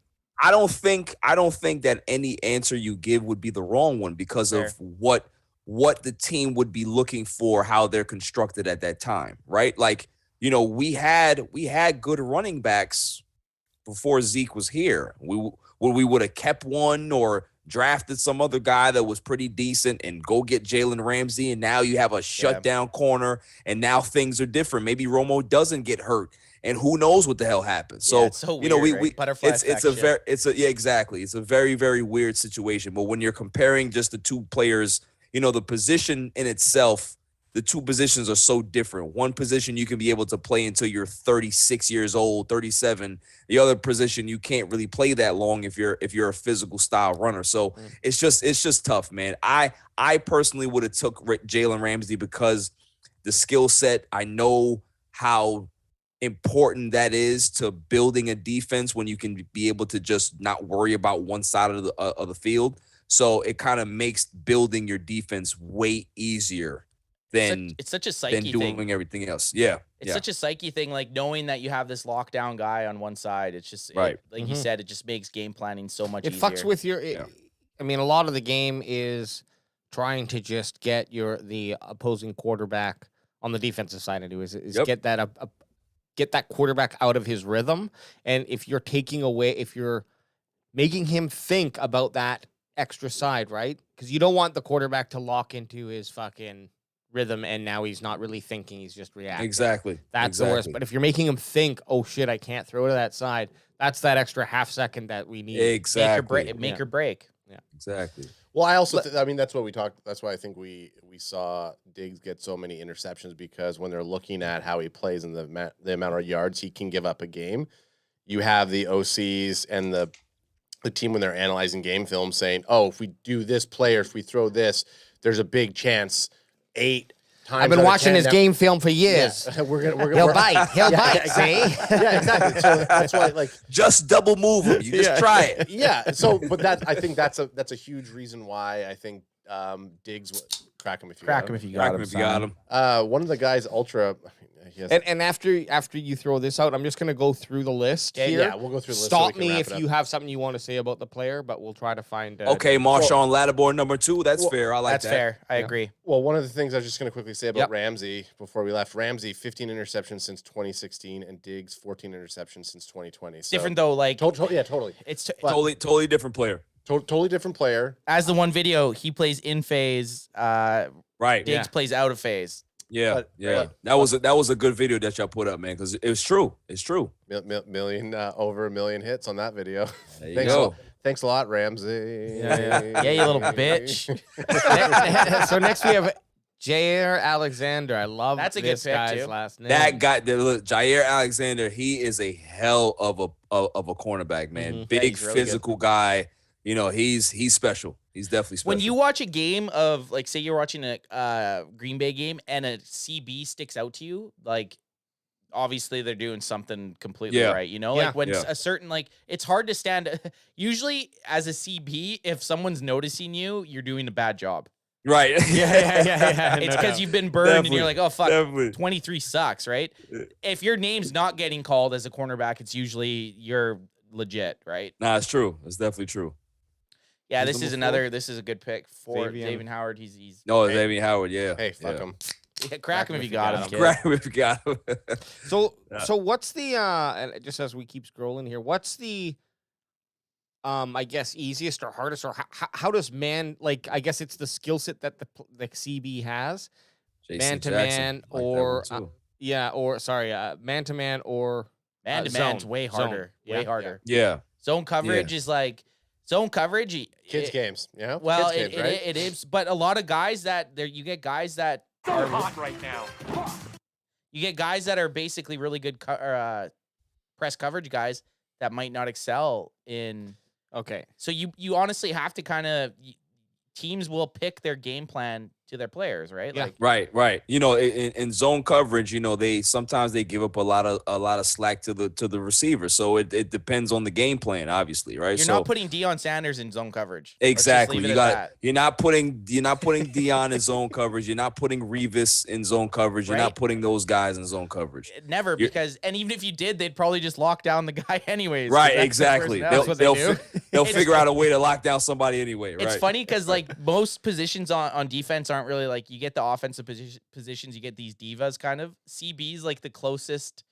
I don't think that any answer you give would be the wrong one because of what the team would be looking for, how they're constructed at that time, right? Like, we had good running backs before Zeke was here. We would have kept one or drafted some other guy that was pretty decent and go get Jalen Ramsey, and now you have a shutdown corner, and now things are different. Maybe Romo doesn't get hurt. And who knows what the hell happens? Yeah, it's so weird, butterfly it's exactly. It's a very, very weird situation. But when you're comparing just the two players, the position in itself, the two positions are so different. One position you can be able to play until you're 36 years old, 37. The other position you can't really play that long if you're a physical style runner. So it's just tough, man. I personally would have took Jalen Ramsey because the skill set. I know how important that is to building a defense when you can be able to just not worry about one side of the field. So it kind of makes building your defense way easier than it's such a psyche than doing thing. Everything else. Yeah, it's such a psyche thing. Like knowing that you have this lockdown guy on one side, it's just like you said, it just makes game planning so much easier. It fucks with your. I mean, a lot of the game is trying to just get the opposing quarterback on the defensive side to do is get that quarterback out of his rhythm. And if you're if you're making him think about that extra side, right? Because you don't want the quarterback to lock into his fucking rhythm and now he's not really thinking, he's just reacting. Exactly. That's the worst. But if you're making him think, oh shit, I can't throw to that side, that's that extra half second that we need. Exactly. Make or break. Yeah. Exactly. Well, I also, that's what we talked. That's why I think we saw Diggs get so many interceptions because when they're looking at how he plays and the amount of yards he can give up a game, you have the OCs and the team when they're analyzing game film saying, oh, if we do this play or if we throw this, there's a big chance 8 times. I've been watching his game film for years. Yeah. He'll bite. He'll bite. Exactly. See? Yeah, exactly. So that's why, just double move him. You just try it. Yeah. So, but I think that's a huge reason why I think Diggs crack him if you got him. One of the guys, And after you throw this out, I'm just gonna go through the list here. Yeah, we'll go through the list. Stop me if you have something you want to say about the player, but we'll try to find. Okay, Marshawn Lattimore, number 2. That's fair. I like That's that. fair. I Yeah. agree. Well, one of the things I was just going to quickly say about Yep. Ramsey before we left, Ramsey 15 interceptions since 2016, and Diggs 14 interceptions since 2020. So, Different though, like totally. it's Totally different player. Totally different player. as the one video, he plays in phase. Right. Diggs plays out of phase. Yeah. But- Yeah. That was a good video that y'all put up, man, because it was true. It's true. Million over 1 million hits on that video. There you Thanks, go. thanks a lot, Ramsey. Yeah, you little bitch. So next we have Jair Alexander. I love That's a good this pick, guy's too. last name. That guy, look, Jair Alexander, he is a hell of a cornerback, man. Mhm. Big Yeah, he's really good. physical guy. You know, he's special. He's definitely special. When you watch a game of, like, say you're watching a Green Bay game and a CB sticks out to you, like, obviously they're doing something completely Yeah. right. You know, Yeah. like when Yeah. a certain, like, it's hard to stand. Usually as a CB, if someone's noticing you, you're doing a bad job. right. yeah. It's no because doubt. you've been burned and Definitely. you're like, oh, fuck. Definitely. 23 sucks, right? Yeah. If your name's not getting called as a cornerback, it's usually you're legit, right? Nah, it's true. It's definitely true. Yeah, Who's this is number 4? this is a good pick for Xavier. Xavier Howard. He's No, Hey. Xavier Howard, yeah. Hey, fuck yeah. him. yeah, crack him if you got him, kid. Grab him if you got him. So Yeah. so what's the and just as we keep scrolling here, what's the I guess easiest or hardest, or how does man, like, I guess it's the skill set that the CB has, Jason man to Jackson, man, like that one or too. man to man or Man to man's zone. way Zone. harder. Yeah. Way harder. Yeah. Zone coverage is like zone coverage. Kids it- games, you know? Well, Kids games, right? it is, but a lot of guys that there, you get guys that are right now. you get guys that are basically really good press coverage guys that might not excel in. okay. So you honestly have to kind of teams will pick their game plan to their players, right? Yeah. Like Right. You know, in zone coverage, you know, they sometimes they give up a lot of slack to the receiver. So it depends on the game plan, obviously, right? you're so not putting Deion Sanders in zone coverage. Let's just exactly. leave it You at got that. you're not putting Deion in zone coverage. You're not putting Revis in zone coverage. You're Right. not putting those guys in zone coverage. Never, You're- because and even if you did, they'd probably just lock down the guy anyways. 'cause Right, that's their exactly. personnel. That's what they do. They'll It's- figure out a way to lock down somebody anyway, right? It's funny because like most positions on defense aren't really like you get the offensive positions, you get these divas kind of. CB's like the closest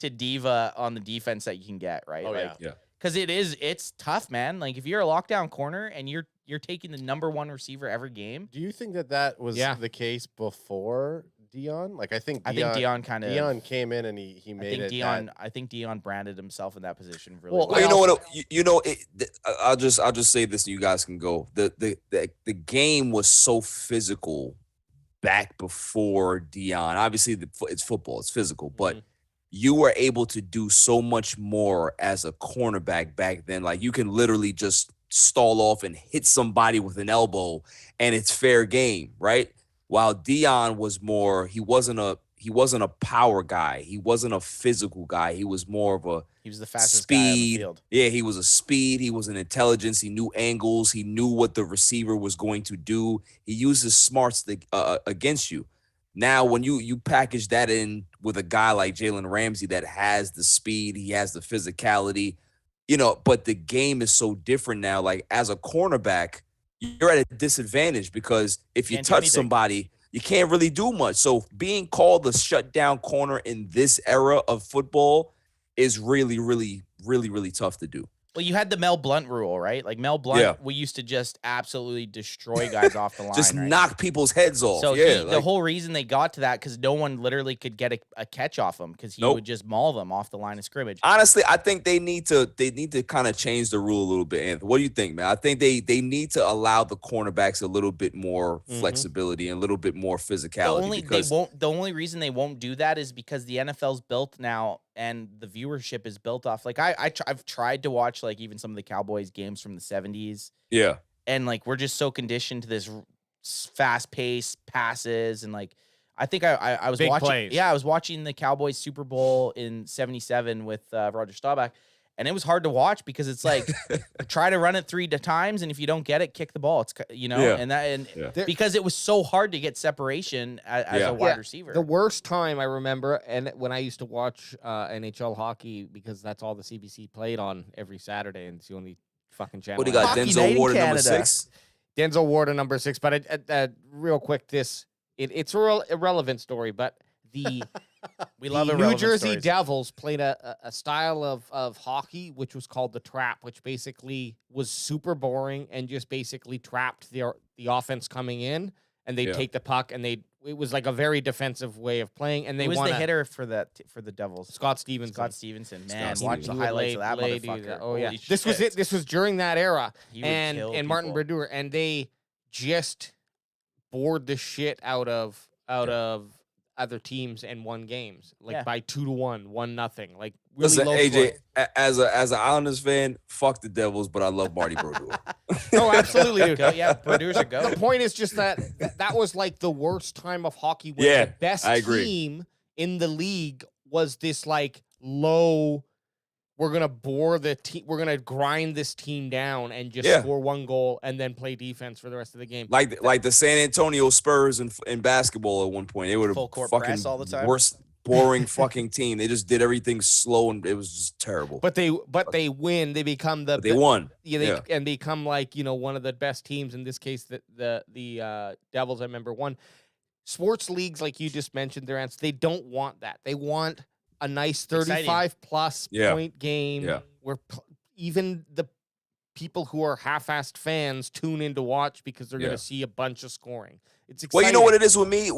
to diva on the defense that you can get, right? Oh, like, yeah. Because it's tough, man. Like if you're a lockdown corner and you're taking the number one receiver every game, Do you think that was Yeah. the case before Deion? Like, I think Deion kind of. Deion came in and he I made think it. Deion. I think Deion branded himself in that position really Well, well. Well, you know what? I'll just say this, and you guys can go. The game was so physical back before Deion. Obviously, it's football; it's physical, but you were able to do so much more as a cornerback back then. Like you can literally just stall off and hit somebody with an elbow, and it's fair game, right? While Deion was more, he wasn't a power guy. He wasn't a physical guy. He was more of a He was the fastest guy on the speed. field. Yeah, he was a speed. He was an intelligence. He knew angles. He knew what the receiver was going to do. He used his smarts against you. Now, when you package that in with a guy like Jalen Ramsey that has the speed, he has the physicality, you know, but the game is so different now. Like as a cornerback, you're at a disadvantage because if you Can't do touch anything. somebody, you can't really do much. So being called the shutdown corner in this era of football is really, really, really, really tough to do. Well, you had the Mel Blunt rule, right? Like Mel Blunt, Yeah. we used to just absolutely destroy guys off the line. Just right? knock people's heads off. So yeah, the whole reason they got to that because no one literally could get a catch off him because he Nope. would just maul them off the line of scrimmage. honestly, I think they need to kind of change the rule a little bit. Anthony, what do you think, man? I think they need to allow the cornerbacks a little bit more flexibility and a little bit more physicality. The only reason they won't do that is because the NFL's built now and the viewership is built off. Like I've tried to watch like even some of the Cowboys games from the 70s. Yeah, And like we're just so conditioned to this fast paced passes and like I think I was Big watching plays. I was watching the Cowboys Super Bowl in 77 with Roger Staubach And it was hard to watch because it's like try to run it 3 times, and if you don't get it, kick the ball. It's because it was so hard to get separation as a wide receiver. The worst time I remember, and when I used to watch NHL hockey, because that's all the CBC played on every Saturday, and it's the only fucking channel. What do you got? Hockey Denzel Night in Ward at number Canada. 6. Denzel Ward at number 6. But real quick, it's a real irrelevant story, but the We love the New irrelevant Jersey stories. Devils played a style of hockey which was called the trap, which basically was super boring and just basically trapped the offense coming in, and they'd take the puck, and it was like a very defensive way of playing, and they Who was won the hitter for the Devils? Scott Stevens. Scott Stevenson. Man, Scott watch the Stevenson. highlights of that motherfucker. Oh yeah, Holy this was shit. it. This was during that era, He would kill and Martin people. Brodeur, and they just bored the shit out of other teams and won games by 2-1, 1-0. Like really Listen, low AJ, scoring. as an Islanders fan, fuck the Devils, but I love Marty Brodeur. No, absolutely, dude. Go, yeah, Brodeur's a go. The point is just that was like the worst time of hockey where Yeah, the best I agree. team in the league was this like low, we're going to bore the team, we're going to grind this team down and just score 1 goal and then play defense for the rest of the game. Like the San Antonio Spurs in basketball at one point. They were Full the court fucking press all the time. worst, boring fucking team. They just did everything slow, and it was just terrible. But they win. They become But they won. And become like, one of the best teams. In this case, the Devils, I remember, won. Sports leagues, like you just mentioned, they don't want that. They want a nice 35-plus point game where even the people who are half-assed fans tune in to watch because they're going to see a bunch of scoring. It's exciting. Well, you know what it is with me?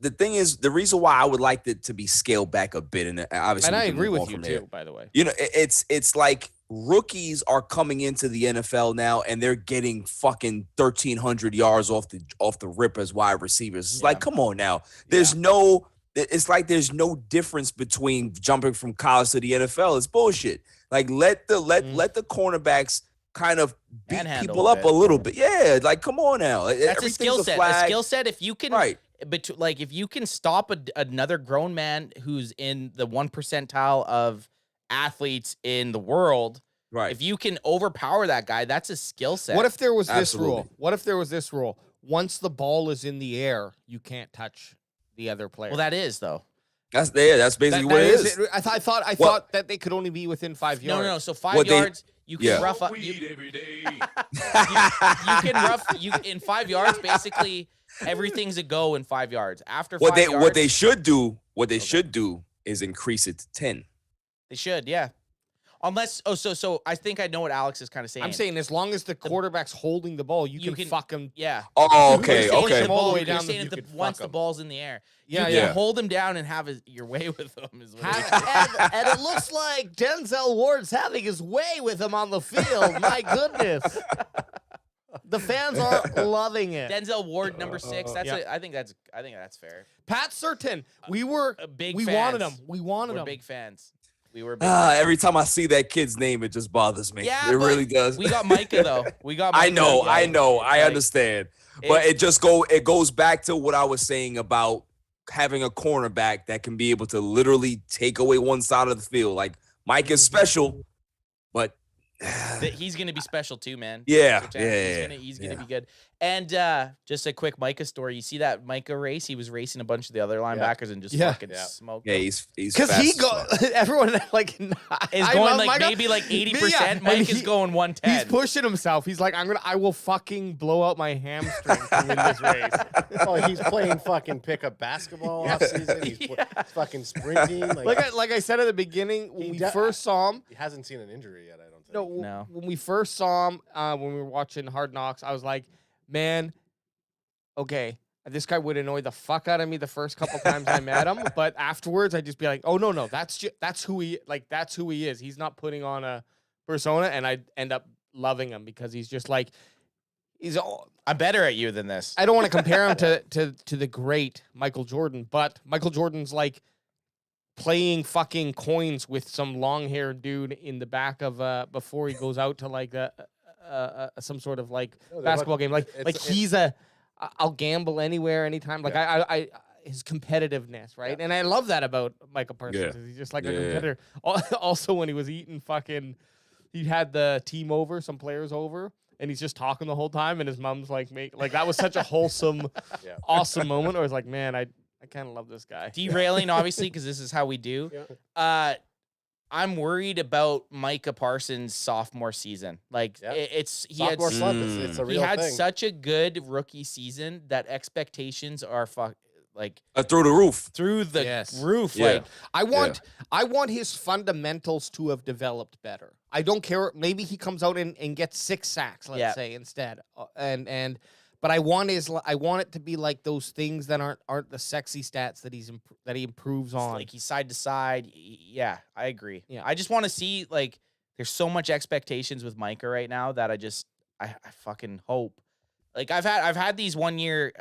The thing is, the reason why I would like it to be scaled back a bit, and obviously, and I we can agree move with on you from too, there. by the way. It's like rookies are coming into the NFL now, and they're getting fucking 1,300 yards off the rip as wide receivers. It's like, come on now. It's like there's no difference between jumping from college to the NFL. It's bullshit. Like let the cornerbacks kind of beat Manhandle people a up a bit. little bit. Yeah, like come on now. That's a skill set. A skill set. If you can, Right. if you can stop another grown man who's in the 1 percentile of athletes in the world, Right. if you can overpower that guy, that's a skill set. What if there was Absolutely. this rule? What if there was this rule? Once the ball is in the air, you can't touch the other player. Well, that is though. That's basically what it is. I thought that they could only be within 5 yards. No. So 5 yards, you can rough up. Weed You every day. can rough you in 5 yards. Basically, everything's a go in 5 yards. After 5 yards, What they should do is increase it to 10. they should, yeah. Unless, so I think I know what Alex is kind of saying. I'm saying as long as the quarterback's holding the ball, you can fuck him. Yeah. Oh, You're okay, saying okay. the All the ball- way you're down, saying you that could once fuck the 'em. ball's in the air, Yeah, you yeah. can hold him down and have your way with him. Is what it is. and it looks like Denzel Ward's having his way with him on the field. My goodness. The fans are loving it. Denzel Ward, number 6. That's Yeah. I think that's fair. Pat Surtain, we wanted him. We wanted We're him. big fans. We were big fans. Every time I see that kid's name, it just bothers me. Yeah, it but really does. We got Micah though. We got. Micah, I know, yeah. I Like, understand. But it goes back to what I was saying about having a cornerback that can be able to literally take away one side of the field. Like Mike is special, but he's gonna be special too, man. Yeah, He's gonna be good. And just a quick Micah story. You see that Micah race? He was racing a bunch of the other linebackers and just fucking smoked. yeah, them. he's Because fast he as go fuck. everyone like Is I going love like Micah. maybe like 80%. Yeah, and Mike is he- going 110. He's pushing himself. He's like, I will fucking blow out my hamstring to win this race. Oh, he's playing fucking pickup basketball off season. He's fucking sprinting. Like I said at the beginning, when He we de- first saw him. he hasn't seen an injury yet. I don't think. No. When we first saw him, when we were watching Hard Knocks, I was like, man, okay, this guy would annoy the fuck out of me the first couple times I met him, but afterwards I'd just be like, oh no, that's who he is. He's not putting on a persona, and I'd end up loving him because he's just like I'm better at you than this. I don't want to compare him to the great Michael Jordan, but Michael Jordan's like playing fucking coins with some long-haired dude in the back of before he goes out to like some sort of like basketball game. Like he's I'll gamble anywhere, anytime. Like his competitiveness, right? And I love that about Michael Parsons. Yeah. He's just like a Yeah. competitor. Also, when he was eating he had the team over, some players over, and he's just talking the whole time, and his mom's like, that was such a wholesome, awesome moment. I was like, man, I kind of love this guy. Derailing, obviously, because this is how we do. I'm worried about Micah Parsons' sophomore season. Like Sophomore slump. It's a real he had thing. such a good rookie season that expectations are through the roof. through the Yes. roof. Yeah. Like I want his fundamentals to have developed better. I don't care. Maybe he comes out and gets 6 sacks, let's say, instead. But I want it to be like those things that aren't the sexy stats that he improves on. like he's side to side. Yeah, I agree. Yeah. I just want to see there's so much expectations with Micah right now that I fucking hope. Like I've had these 1 year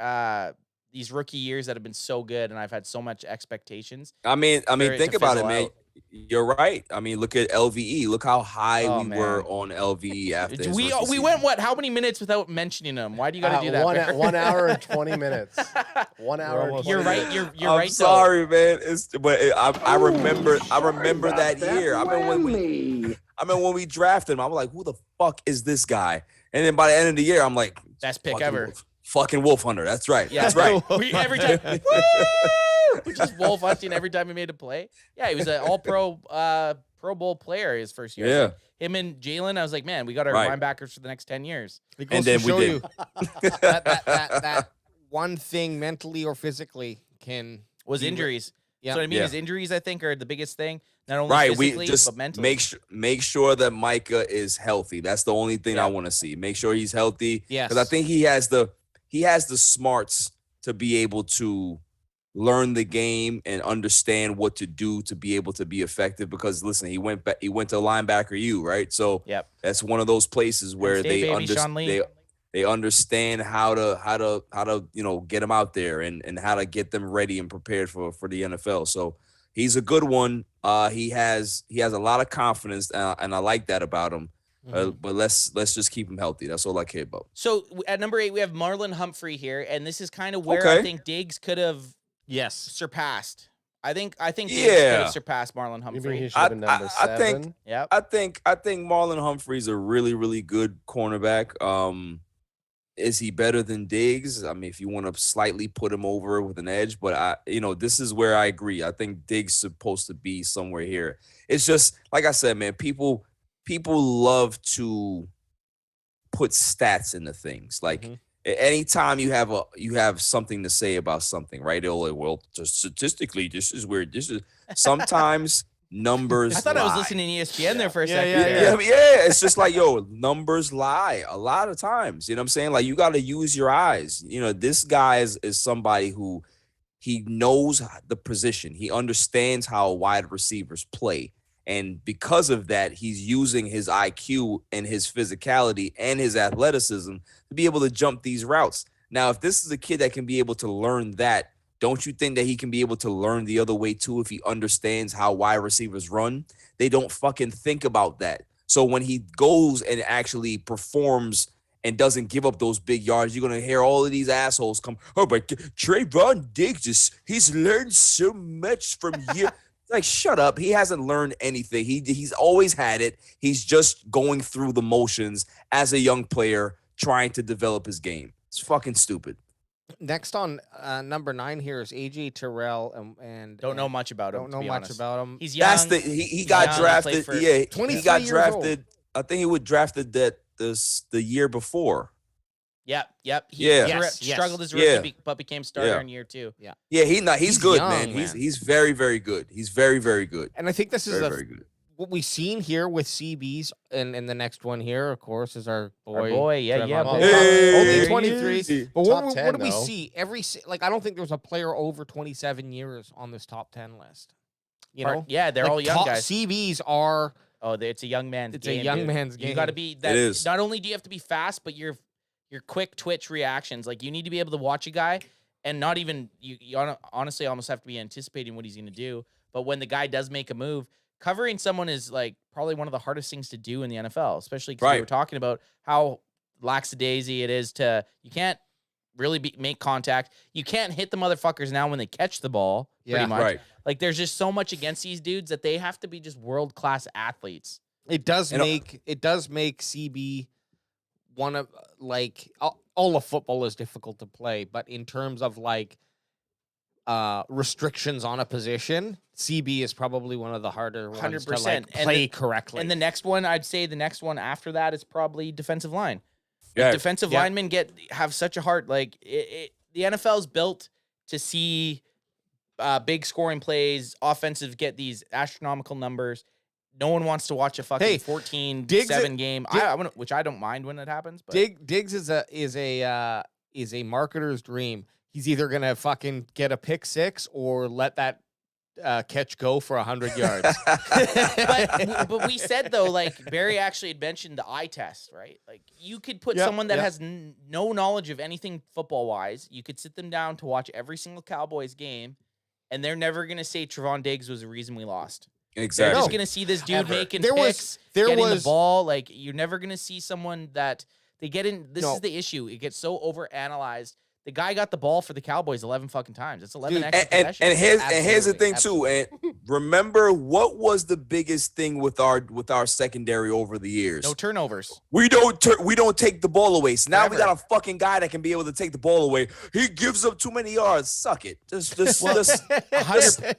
these rookie years that have been so good, and I've had so much expectations. I mean, think to about it, fizzle man. out. You're right. I mean, look at LVE. Look how high Oh, we man. were on LVE after his We rookie season. went how many minutes without mentioning him? Why do you got to do that? Bear? 1 hour and 20 minutes. 1 hour. And 20 You're right. minutes. You're I'm right. sorry, man. I remember that year. I mean when we drafted him, I was like, who the fuck is this guy? And then by the end of the year, I'm like, Best pick fucking ever. Fucking Wolf Hunter. That's right. Yeah, That's right. We every time, woo! Just wolf hunting every time he made a play. Yeah, he was an All-Pro, Pro Bowl player his first year. Yeah. Him and Jalen, I was like, man, we got our Right. linebackers for the next 10 years. It And goes to then we show did. you that one thing mentally or physically can Was be injuries. Yeah. So what I mean Yeah. is injuries, I think, are the biggest thing. Not only Right. We physically, just but mentally. make sure that Micah is healthy. That's the only thing Yeah. I want to see. Make sure he's healthy. Yes. Because I think he has the smarts to be able to learn the game and understand what to do to be able to be effective. Because listen, he went to linebacker U, right? So Yep. that's one of those places where State they baby, Sean Lee. they understand how to get them out there and how to get them ready and prepared for the NFL. So he's a good one. He has a lot of confidence, and I like that about him. But let's just keep him healthy. That's all I care about. So at number 8, we have Marlon Humphrey here, and this is kind of where I Okay. think Diggs could have Yes. surpassed. I think Diggs could Yeah. have surpassed Marlon You Humphrey. mean he should have been number I think- 7? Yep. I think Marlon Humphrey's a really, really good cornerback. Is he better than Diggs? I mean, if you want to slightly put him over with an edge, but this is where I agree. I think Diggs supposed to be somewhere here. It's just like I said, man. People love to put stats into things. Like anytime you have something to say about something, right? They'll like, well, statistically, this is where this is. Sometimes numbers. I thought I was lie. listening to ESPN there for a Yeah, second. yeah. Yeah. It's just like, yo, numbers lie a lot of times. You know what I'm saying? Like, you got to use your eyes. This guy is somebody who he knows the position. He understands how wide receivers play. And because of that, he's using his IQ and his physicality and his athleticism to be able to jump these routes. Now, if this is a kid that can be able to learn that, don't you think that he can be able to learn the other way too if he understands how wide receivers run? They don't fucking think about that. So when he goes and actually performs and doesn't give up those big yards, you're going to hear all of these assholes come, oh, but Trayvon Diggs, he's learned so much from you. Like, shut up. He hasn't learned anything. He's always had it. He's just going through the motions as a young player trying to develop his game. It's fucking stupid. Next on number 9 here is AJ Terrell, and Don't know much about him. Don't to know be much honest. about him. He's young. That's the he got young, drafted. played for Yeah, he 23 got years drafted. I think he was drafted the year before. Yep. He Yeah. Yes. struggled as a rookie, Yeah. but became starter Yeah. in year 2. Yeah, he's He's good, young, man. man. He's very, very good. He's very, very good. And I think this is Very, very good. what we've seen here with CBs, and the next one here, of course, is our boy. Our boy, yeah, Trevon yeah, Diggs. boy. Only Hey, 23. easy. But Top what 10, do we though. see? I don't think there's a player over 27 years on this top 10 list. You know? Yeah, they're Like, all young top guys. CBs are It's a young man's It's game. a young dude. man's You got to game. be that. It is. Not only do you have to be fast, but your quick twitch reactions. Like, you need to be able to watch a guy and not even honestly almost have to be anticipating what he's going to do. But when the guy does make a move, covering someone is like probably one of the hardest things to do in the NFL, especially because we Right. were talking about how lackadaisy it is you can't really make contact. You can't hit the motherfuckers now when they catch the ball, pretty Yeah. much. Right. Like, there's just so much against these dudes that they have to be just world-class athletes. It does And, make CB one of like all of football is difficult to play, but in terms of like restrictions on a position, CB is probably one of the harder ones 100%. to like play correctly. And the next one, I'd say the next one after that is probably defensive line. Yeah. Defensive linemen have such a heart. Like the NFL is built to see big scoring plays, offensive get these astronomical numbers. No one wants to watch a fucking 14-7 game, which I don't mind when it happens. But Diggs is a marketer's dream. He's either gonna fucking get a pick six or let that catch go for 100 yards. but we said though, like Barry actually had mentioned the eye test, right? Like you could put someone that has no knowledge of anything football wise. You could sit them down to watch every single Cowboys game, and they're never gonna say Trevon Diggs was the reason we lost. Exactly. They're just gonna see this dude Ever. making There picks, was- getting the ball. Like you're never gonna see someone that they get in. This No. is the issue. It gets so overanalyzed. The guy got the ball for the Cowboys 11 fucking times. It's 11 Dude, extra possessions. And here's the Absolutely, thing too. And remember what was the biggest thing with our secondary over the years? No turnovers. We don't take the ball away. So now we Forever. got a fucking guy that can be able to take the ball away. He gives up too many yards. Suck it. Just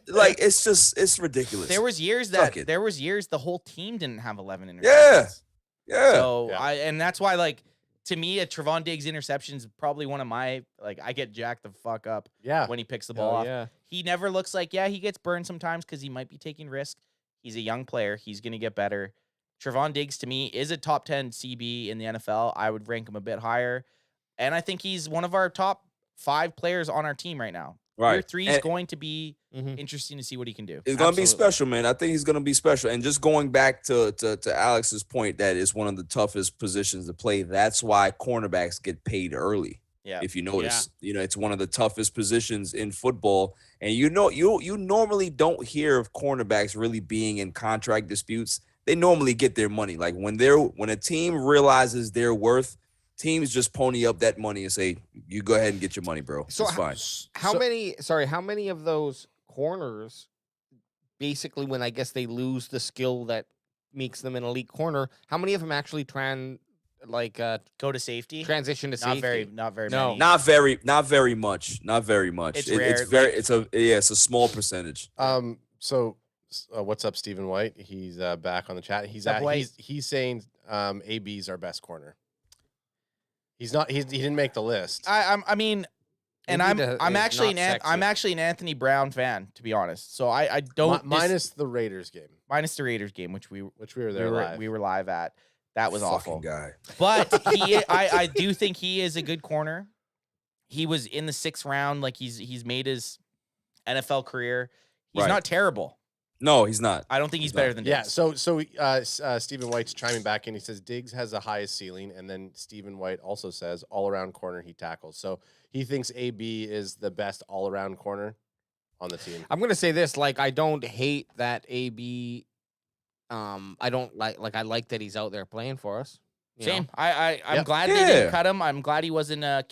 like it's ridiculous. There was years Suck that it. the whole team didn't have 11 interceptions. Yeah. So Yeah. and that's why like to me a Trevon Diggs interception is probably one of my I get jacked the fuck up Yeah. when he picks the ball off. Yeah. He never looks like he gets burned sometimes because he might be taking risk. He's a young player. He's gonna get better. Trevon Diggs to me is a top 10 CB in the NFL. I would rank him a bit higher, and I think he's one of our top 5 players on our team right now. Right. Year 3 is And- going to be Mhm. interesting to see what he can do. It's gonna be Absolutely. special, man. I think he's gonna be special. And just going back to Alex's point, that is one of the toughest positions to play. That's why cornerbacks get paid early. Yeah. If you notice, it's one of the toughest positions in football. And you normally don't hear of cornerbacks really being in contract disputes. They normally get their money. Like when a team realizes their worth, teams just pony up that money and say, "You go ahead and get your money, bro. So it's fine." How many of those corners, basically, when I guess they lose the skill that makes them an elite corner, how many of them actually Go to safety. transition to Not safety? not very No. many. Not very much. Not very much. It's It's rare, very. It's a small percentage. So what's up, Stephen White? He's back on the chat. He's What's up, White? he's saying AB's our best corner. He's not. He didn't make the list. I mean, and Maybe I'm is actually not I'm sexy. actually an Anthony Brown fan, to be honest. So I don't Minus the Raiders game, minus the Raiders game, which we were there live. we were live at. That was awful. Fucking guy. But I do think he is a good corner. He was in the 6th round. Like he's made his NFL career. He's Right. not terrible. No, he's not. I don't think he's He's better not. than Yeah. Diggs. So Stephen White's chiming back in. He says Diggs has the highest ceiling, and then Stephen White also says all around corner he tackles. So he thinks AB is the best all around corner on the team. I'm gonna say this: I don't hate that AB. I don't I like that he's out there playing for us. you know? Same. I'm Yep. glad they Yeah. didn't cut him. I'm glad he wasn't a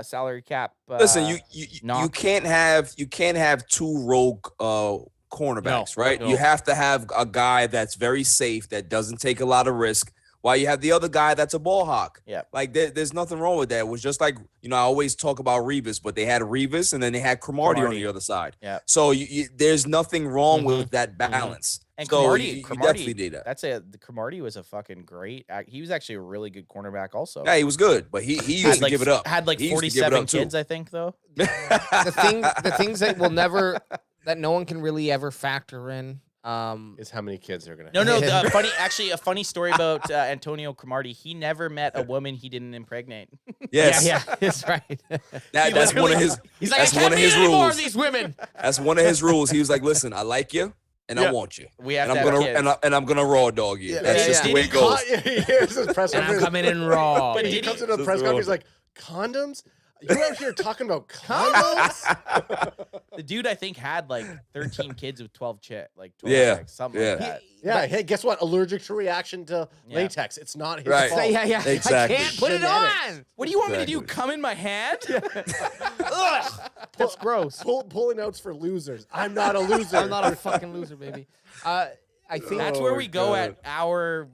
salary cap. Listen, you knock. can't have 2 rogue cornerbacks, right? no. You have to have a guy that's very safe, that doesn't take a lot of risk, while you have the other guy that's a ball hawk. Yeah. Like there's nothing wrong with that. It was just like, I always talk about Revis, but they had Revis and then they had Cromartie on Cromartie. the other side. Yeah. So there's nothing wrong with that Mhm. balance. And so Cromartie, you Cromartie, definitely did that. the Cromartie was a fucking great. He was actually a really good cornerback. Also, Yeah, he was good, but he used to give it up. Had like He used to give it 47 up, too. kids, I think, though. The things that will never that no one can really ever factor in. Is how many kids they're gonna No, have. no. A funny story about Antonio Cromartie. He never met a woman he didn't impregnate. Yes. Yeah, that's right. That's one of his. He's like, that's I one can't of meet his any more of rules. these women. That's one of his rules. He was like, "Listen, I like you, and I want you, We have and to I'm have gonna kids. and I'm gonna raw dog you. That's yeah, just yeah. the way it goes." Here's his press And I'm conference. coming in raw. But He did comes he- into a Just press roll. conference like, condoms? You're out here talking about condoms? The dude, I think, had like 13 kids with 12 like 12 Yeah, chicks, something yeah. like that. Yeah, hey, guess what? Allergic to reaction to Yeah. latex. It's not his Right. fault. Yeah. Exactly. I can't put it Genetics. on. What do you want me to do? Exactly. Come in my hand? Ugh, that's gross. Pulling outs for losers. I'm not a loser. I'm not a fucking loser, baby. I think That's Oh where my we go God. at our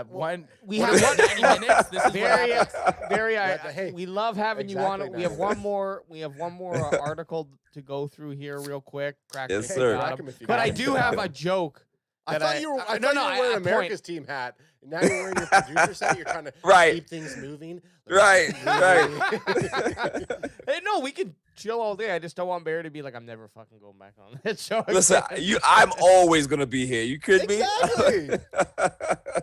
one. we what have is it, 90 minutes. This is very, what happens. very. Hey, We love having you exactly on. We have that. one more. We have one more article to go through here, real quick. Crack Yes, the sir. bottom. Crack 'em if you But got I 'em. do have a joke. I that thought you were. I no, thought no, you were I- wearing a America's point. team hat. And now you're wearing your producer hat. You're trying to Right. keep things moving. Right, Hey, no, we can chill all day. I just don't want Barry to be like, I'm never fucking going back on that show. Listen, I'm always gonna be here. You kidding me? Exactly.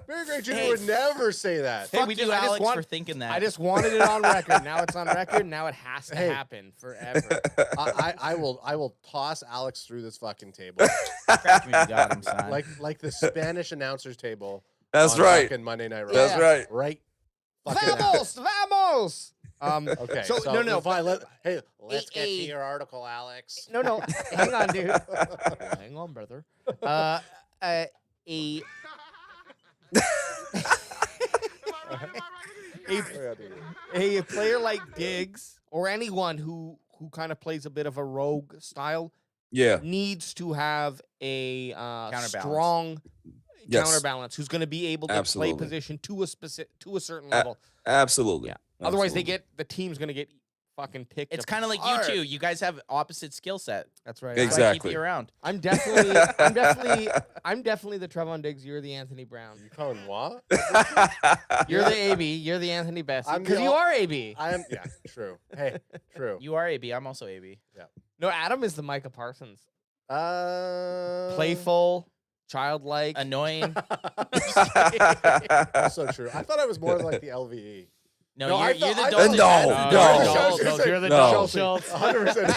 Barry Gray Jr. would never say that. Hey, Fuck we you, just- I just Alex, want- for thinking that. I just wanted it on record. Now it's on record. Now it has to Hey. happen forever. I will toss Alex through this fucking table Crack me if you got him, son. like the Spanish announcers table. That's on right. fucking Monday Night Raw. That's Yeah. right. Right. Fucking Vamos, vamos. Okay. So, no. Fine. Let's get to A- your article, Alex. No, hang on, dude. Hang on, brother. A player like Diggs or anyone who kind of plays a bit of a rogue style Yeah. needs to have a Counterbalance. strong Yes. counterbalance who's going to be able to Absolutely. play position to a certain level. Absolutely. Yeah. Otherwise, Absolutely. the team's going to get fucking picked. It's kind of like you apart. two. You guys have opposite skill set. That's right. That's why I keep Exactly. you around. I'm definitely the Trevon Diggs. You're the Anthony Brown. You calling what? You're the AB. You're the Anthony Bessie. I'm the Because you al- are AB. I am. Yeah. True. Hey. True. You are AB. I'm also AB. No, Adam is the Micah Parsons. Uh, Playful, childlike. Annoying. Also true. I thought I was more like the LVE. No, No, I you're the thought- I Dalton. thought- Schultz. No. You're the No. Dalton Schulte. Schultz. 100%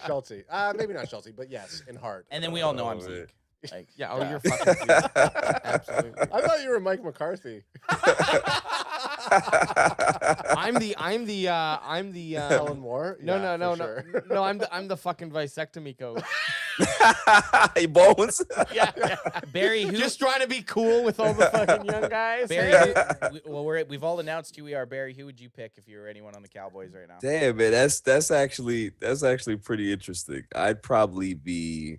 Schulte. Schulte. Maybe not Schulte, but yes, in heart. And then we all know I'm Oh, man. Zeke. Like, Yeah, oh, you're fucking cute. Absolutely. I thought you were Mike McCarthy. I'm the Ellen Moore. no, Yeah, no, for sure. no, I'm the fucking vasectomy coach. Hey, Bones. Yeah. Barry, who? Just trying to be cool with all the fucking young guys. Barry, Hey. we've all announced who we are. Barry, who would you pick if you were anyone on the Cowboys right now? Damn, man, that's actually pretty interesting. I'd probably be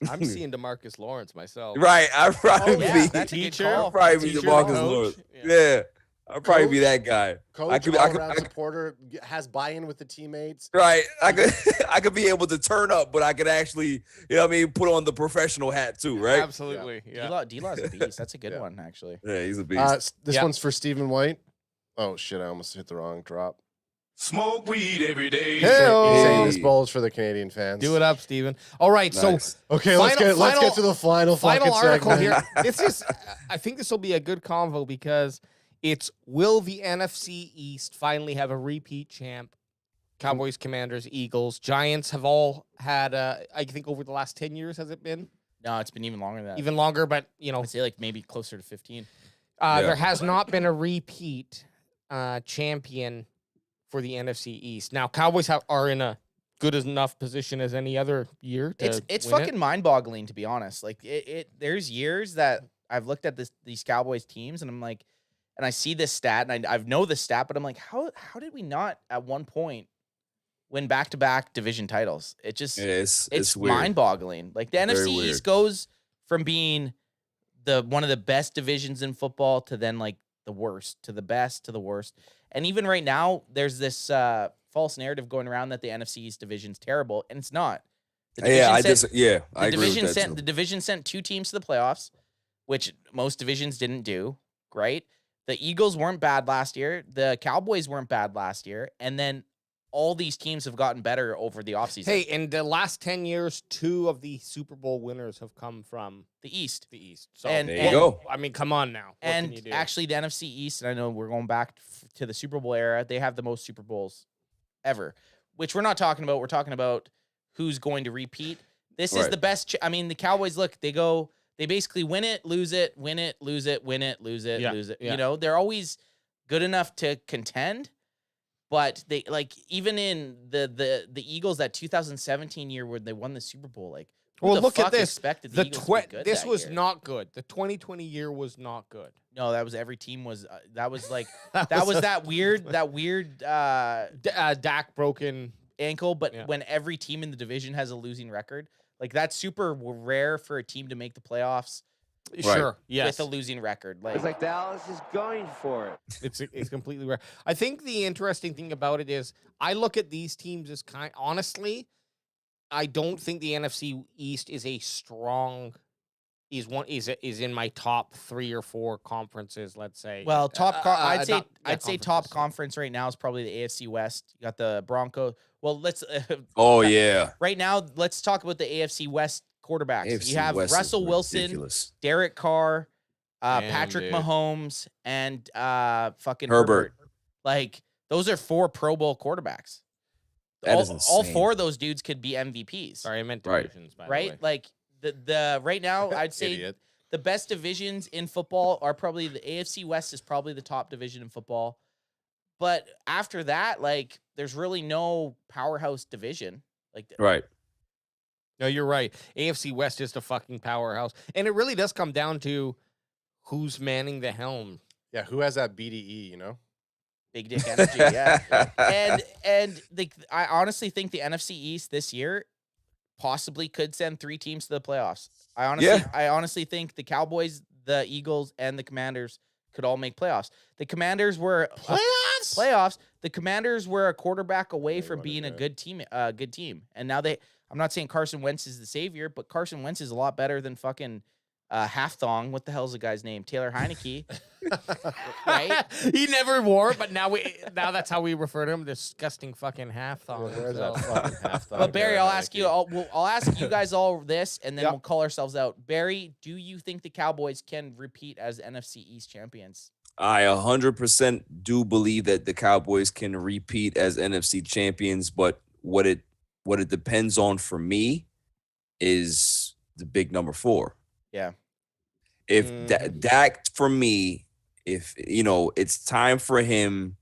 I'm seeing DeMarcus Lawrence myself. right. I'd probably yeah, be that's a good Teacher? call. I'd probably be Teacher, DeMarcus coach. Lawrence. Yeah. Yeah, I'd probably be Coach? that guy. Coach, I all-around supporter, has buy-in with the teammates. Right. I could be able to turn up, but I could actually, you know what I mean, put on the professional hat too, right? Absolutely. Yeah. D-Law's a beast. That's a good Yeah. one, actually. Yeah, he's a beast. This Yeah. one's for Stephen White. Oh shit! I almost hit the wrong drop. Smoke weed every day. Saying this Hey. bowl is for the Canadian fans. Do it up, Steven. All right, Nice. Okay, let's get to the final fucking article segment. here. This is I think this will be a good convo because it's will the NFC East finally have a repeat champ? Cowboys, Commanders, Eagles, Giants have all had I think over the last 10 years has it been? No, it's been even longer than that. Even longer, but you know, I'd say like maybe closer to 15. there has not been a repeat champion for the NFC East. Now, Cowboys are in a good enough position as any other year. To It's win fucking mind-boggling, to be honest. Like there's years that I've looked at these Cowboys teams and I'm like, and I see this stat and I know the stat, but I'm like, how did we not at one point win back-to-back division titles? It just Yeah, it's weird. mind-boggling. Like the Very NFC weird. East goes from being one of the best divisions in football to then like the worst, to the best, to the worst. And even right now, there's this false narrative going around that the NFC East division's terrible, and it's not. The Yeah, I division I agree with that. the division sent 2 teams to the playoffs, which most divisions didn't do. Right? The Eagles weren't bad last year. The Cowboys weren't bad last year, and then all these teams have gotten better over the offseason. Hey, in the last 10 years, 2 of the Super Bowl winners have come from the East. the East. So And- There you go. I mean, come on now. What can you And do? actually, the NFC East, and I know we're going back to the Super Bowl era, they have the most Super Bowls ever, which we're not talking about. We're talking about who's going to repeat. This is Right. the best. I mean, the Cowboys, look, they basically win it, lose it, win it, lose it, win it, lose it, Yeah, lose it. yeah. You know, they're always good enough to contend. But they like even in the Eagles that 2017 year where they won the Super Bowl, like who Well, the look at fuck this. expected the Eagles to be good This that was year? not good. The 2020 year was not good. No, that was every team was that was like that was that weird Dak broken. ankle, but Yeah. when every team in the division has a losing record, like that's super rare for a team to make the playoffs Sure. Yes. with a losing record. It's like Dallas is going for it. It's completely rare. I think the interesting thing about it is I look at these teams as honestly, I don't think the NFC East is a strong is in my top 3 or 4 conferences, let's say. Well, I'd say conferences. top conference right now is probably the AFC West. You got the Broncos. Well, let's Oh yeah. right now let's talk about the AFC West quarterbacks. AFC You have West is Russell Wilson, ridiculous. Derek Carr, Damn, Patrick dude. Mahomes, and fucking Herbert. Like those are 4 Pro Bowl quarterbacks. That is all insane. 4 of those dudes could be MVPs. Sorry, I meant Right. divisions, by the Right? way. Like the right now, I'd say Idiot. the best divisions in football are probably the AFC West is probably the top division in football. But after that, like there's really no powerhouse division. Like Right. No, you're right. AFC West is the fucking powerhouse. And it really does come down to who's manning the helm. Yeah, who has that BDE? You know, big dick energy, yeah. And I honestly think the NFC East this year possibly could send 3 teams to the playoffs. I honestly think the Cowboys, the Eagles, and the Commanders could all make playoffs. The Commanders were playoffs. The Commanders were a quarterback away Yeah, from you being a wanna good team. And now I'm not saying Carson Wentz is the savior, but Carson Wentz is a lot better than fucking Halfthong. What the hell's the guy's name? Taylor Heineke. Right? He never wore it, but now that's how we refer to him. Disgusting fucking half thong. where's that fucking half? But Barry, I'll ask you. I'll ask you guys all this, and then Yep. we'll call ourselves out. Barry, do you think the Cowboys can repeat as NFC East champions? I 100% do believe that the Cowboys can repeat as NFC champions, but what it depends on for me is the big number 4. Yeah. If Dak, for me, if it's time for him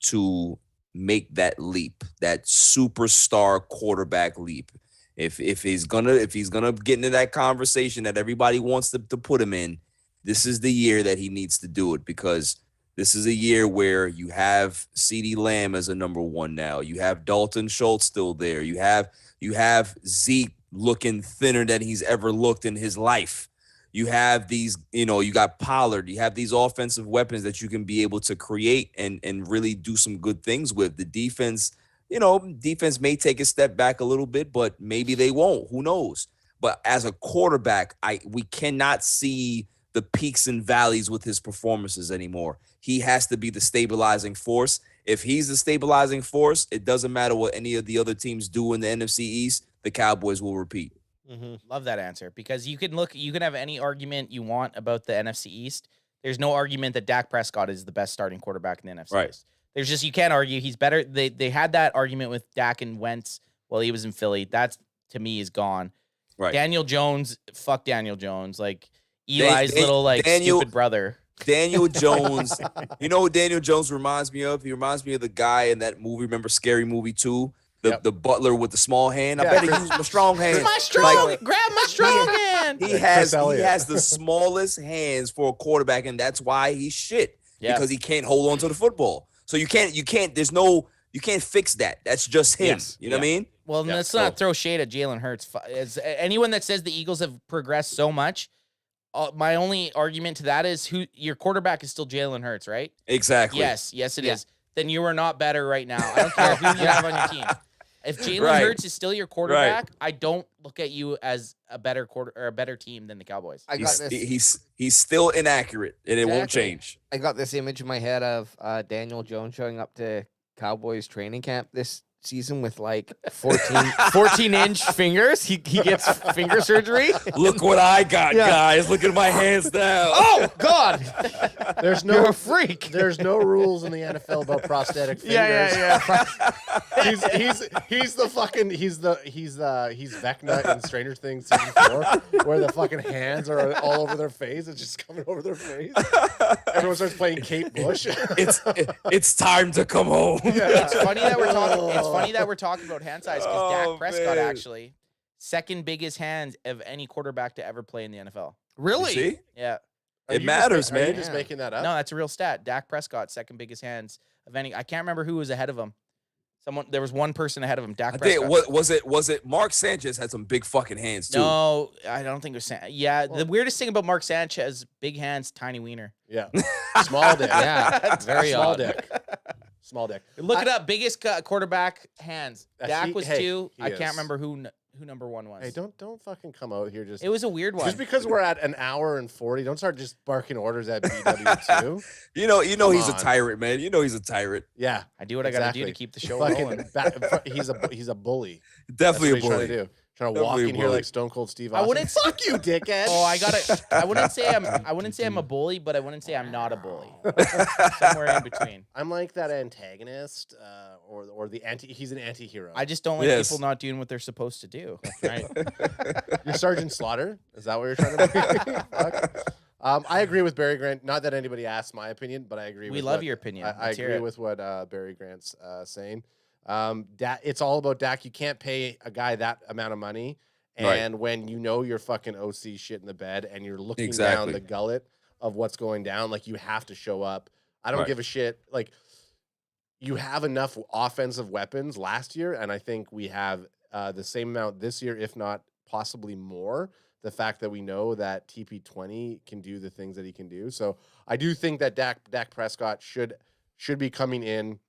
to make that leap, that superstar quarterback leap. If he's gonna get into that conversation that everybody wants to put him in, this is the year that he needs to do it, because this is a year where you have CeeDee Lamb as a number 1 now. You have Dalton Schultz still there. You have Zeke looking thinner than he's ever looked in his life. You have these, you got Pollard. You have these offensive weapons that you can be able to create and really do some good things with. The defense, defense may take a step back a little bit, but maybe they won't. Who knows? But as a quarterback, we cannot see the peaks and valleys with his performances anymore. He has to be the stabilizing force. If he's the stabilizing force, it doesn't matter what any of the other teams do in the NFC East, the Cowboys will repeat. Mm-hmm. Love that answer, because you can have any argument you want about the NFC East. There's no argument that Dak Prescott is the best starting quarterback in the NFC Right. East. There's just, you can't argue he's better. They had that argument with Dak and Wentz while he was in Philly. That to me is gone. Right. Daniel Jones, fuck Daniel Jones. Like Eli's little stupid brother. Daniel Jones, you know what Daniel Jones reminds me of? He reminds me of the guy in that movie. Remember Scary Movie 2? The butler with the small hand. I bet he used my strong hand. Grab my strong hand. He has the smallest hands for a quarterback, and that's why he's shit. Yeah. Because he can't hold on to the football. So you can't fix that. That's just him. Yes. You know what I mean? Well, let's not throw shade at Jalen Hurts. Anyone that says the Eagles have progressed so much, my only argument to that is your quarterback is still Jalen Hurts, right? Exactly. Yes, it is. Then you are not better right now. I don't care who you have on your team. If Jalen Hurts is still your quarterback, I don't look at you as a better a better team than the Cowboys. I got this. He's still inaccurate, and it won't change. I got this image in my head of Daniel Jones showing up to Cowboys training camp this season with like 14-inch fingers. He gets finger surgery. Look what I got, Yeah. guys. Look at my hands now. Oh God! There's You're no a freak. There's no rules in the NFL about prosthetic fingers. He's the fucking he's Vecna in Stranger Things season 4, where the fucking hands are all over their face. It's just coming over their face. Everyone starts playing Kate Bush. It's time to come home. It's funny that we're talking. It's funny that we're talking about hand size because Oh, Dak Prescott man. actually second biggest hands of any quarterback to ever play in the NFL. Really? See? Yeah. Are It you matters, Are you man. just Yeah. making that up? No, that's a real stat. Dak Prescott second biggest hands of any. I can't remember who was ahead of him. There was one person ahead of him. Dak I Prescott. think was it Mark Sanchez had some big fucking hands too. No, I don't think it was. Yeah, the weirdest thing about Mark Sanchez, big hands, tiny wiener. Yeah. Small dick. Yeah. Very Small odd. dick. Small dick. Look it up. Biggest quarterback hands. Dak was 2. he I is. can't remember who number 1 was. Hey, don't fucking come out here just. It was a weird one. Just because we're at an hour and 40, don't start just barking orders at BW2. You know Come he's a on. tyrant, man. You know he's a tyrant. Yeah. I do what I got to do Exactly. to keep the show Fucking rolling. he's a bully. Definitely That's what a he's bully. trying to do. Trying to walk Definitely a in here bully. like Stone Cold Steve I Austin. wouldn't- Fuck you, dickhead. Oh, I wouldn't say I'm a bully, but I wouldn't say I'm not a bully. Somewhere in between. I'm like that antagonist, or the anti. He's an anti-hero. I just don't like Yes. people not doing what they're supposed to do. Right. You're Sergeant Slaughter. Is that what you're trying to be? Fuck. I agree with Barry Grant. Not that anybody asked my opinion, but I agree. We with love what- your opinion. I Let's hear agree it. with what Barry Grant's saying. It's all about Dak. You can't pay a guy that amount of money, Right. and when you know your fucking OC shit in the bed, and you're looking down Exactly. the gullet of what's going down, like you have to show up. I don't Right. give a shit. Like you have enough offensive weapons last year, and I think we have the same amount this year, if not possibly more. The fact that we know that TP20 can do the things that he can do, so I do think that Dak Prescott should be coming in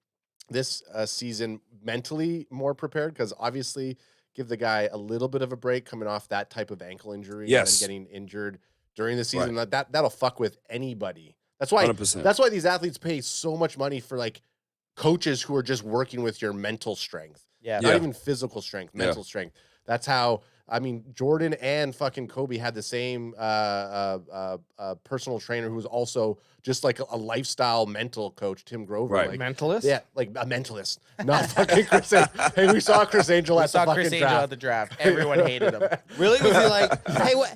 this season mentally more prepared, because obviously give the guy a little bit of a break coming off that type of ankle injury Yes. and getting injured during the season. That'll fuck with anybody. That's why 100%. that's why these athletes pay so much money for like coaches who are just working with your mental strength. Yeah. Not Yeah. even physical strength, mental strength. That's how, I mean, Jordan and fucking Kobe had the same personal trainer who was also just like a lifestyle mental coach, Tim Grover. Right. Like, Mentalist? yeah, like a mentalist, not fucking Chris Angel. Hey, we saw Chris Angel We at the saw fucking Chris Angel draft. at the draft. Everyone hated him. Really? Was he like,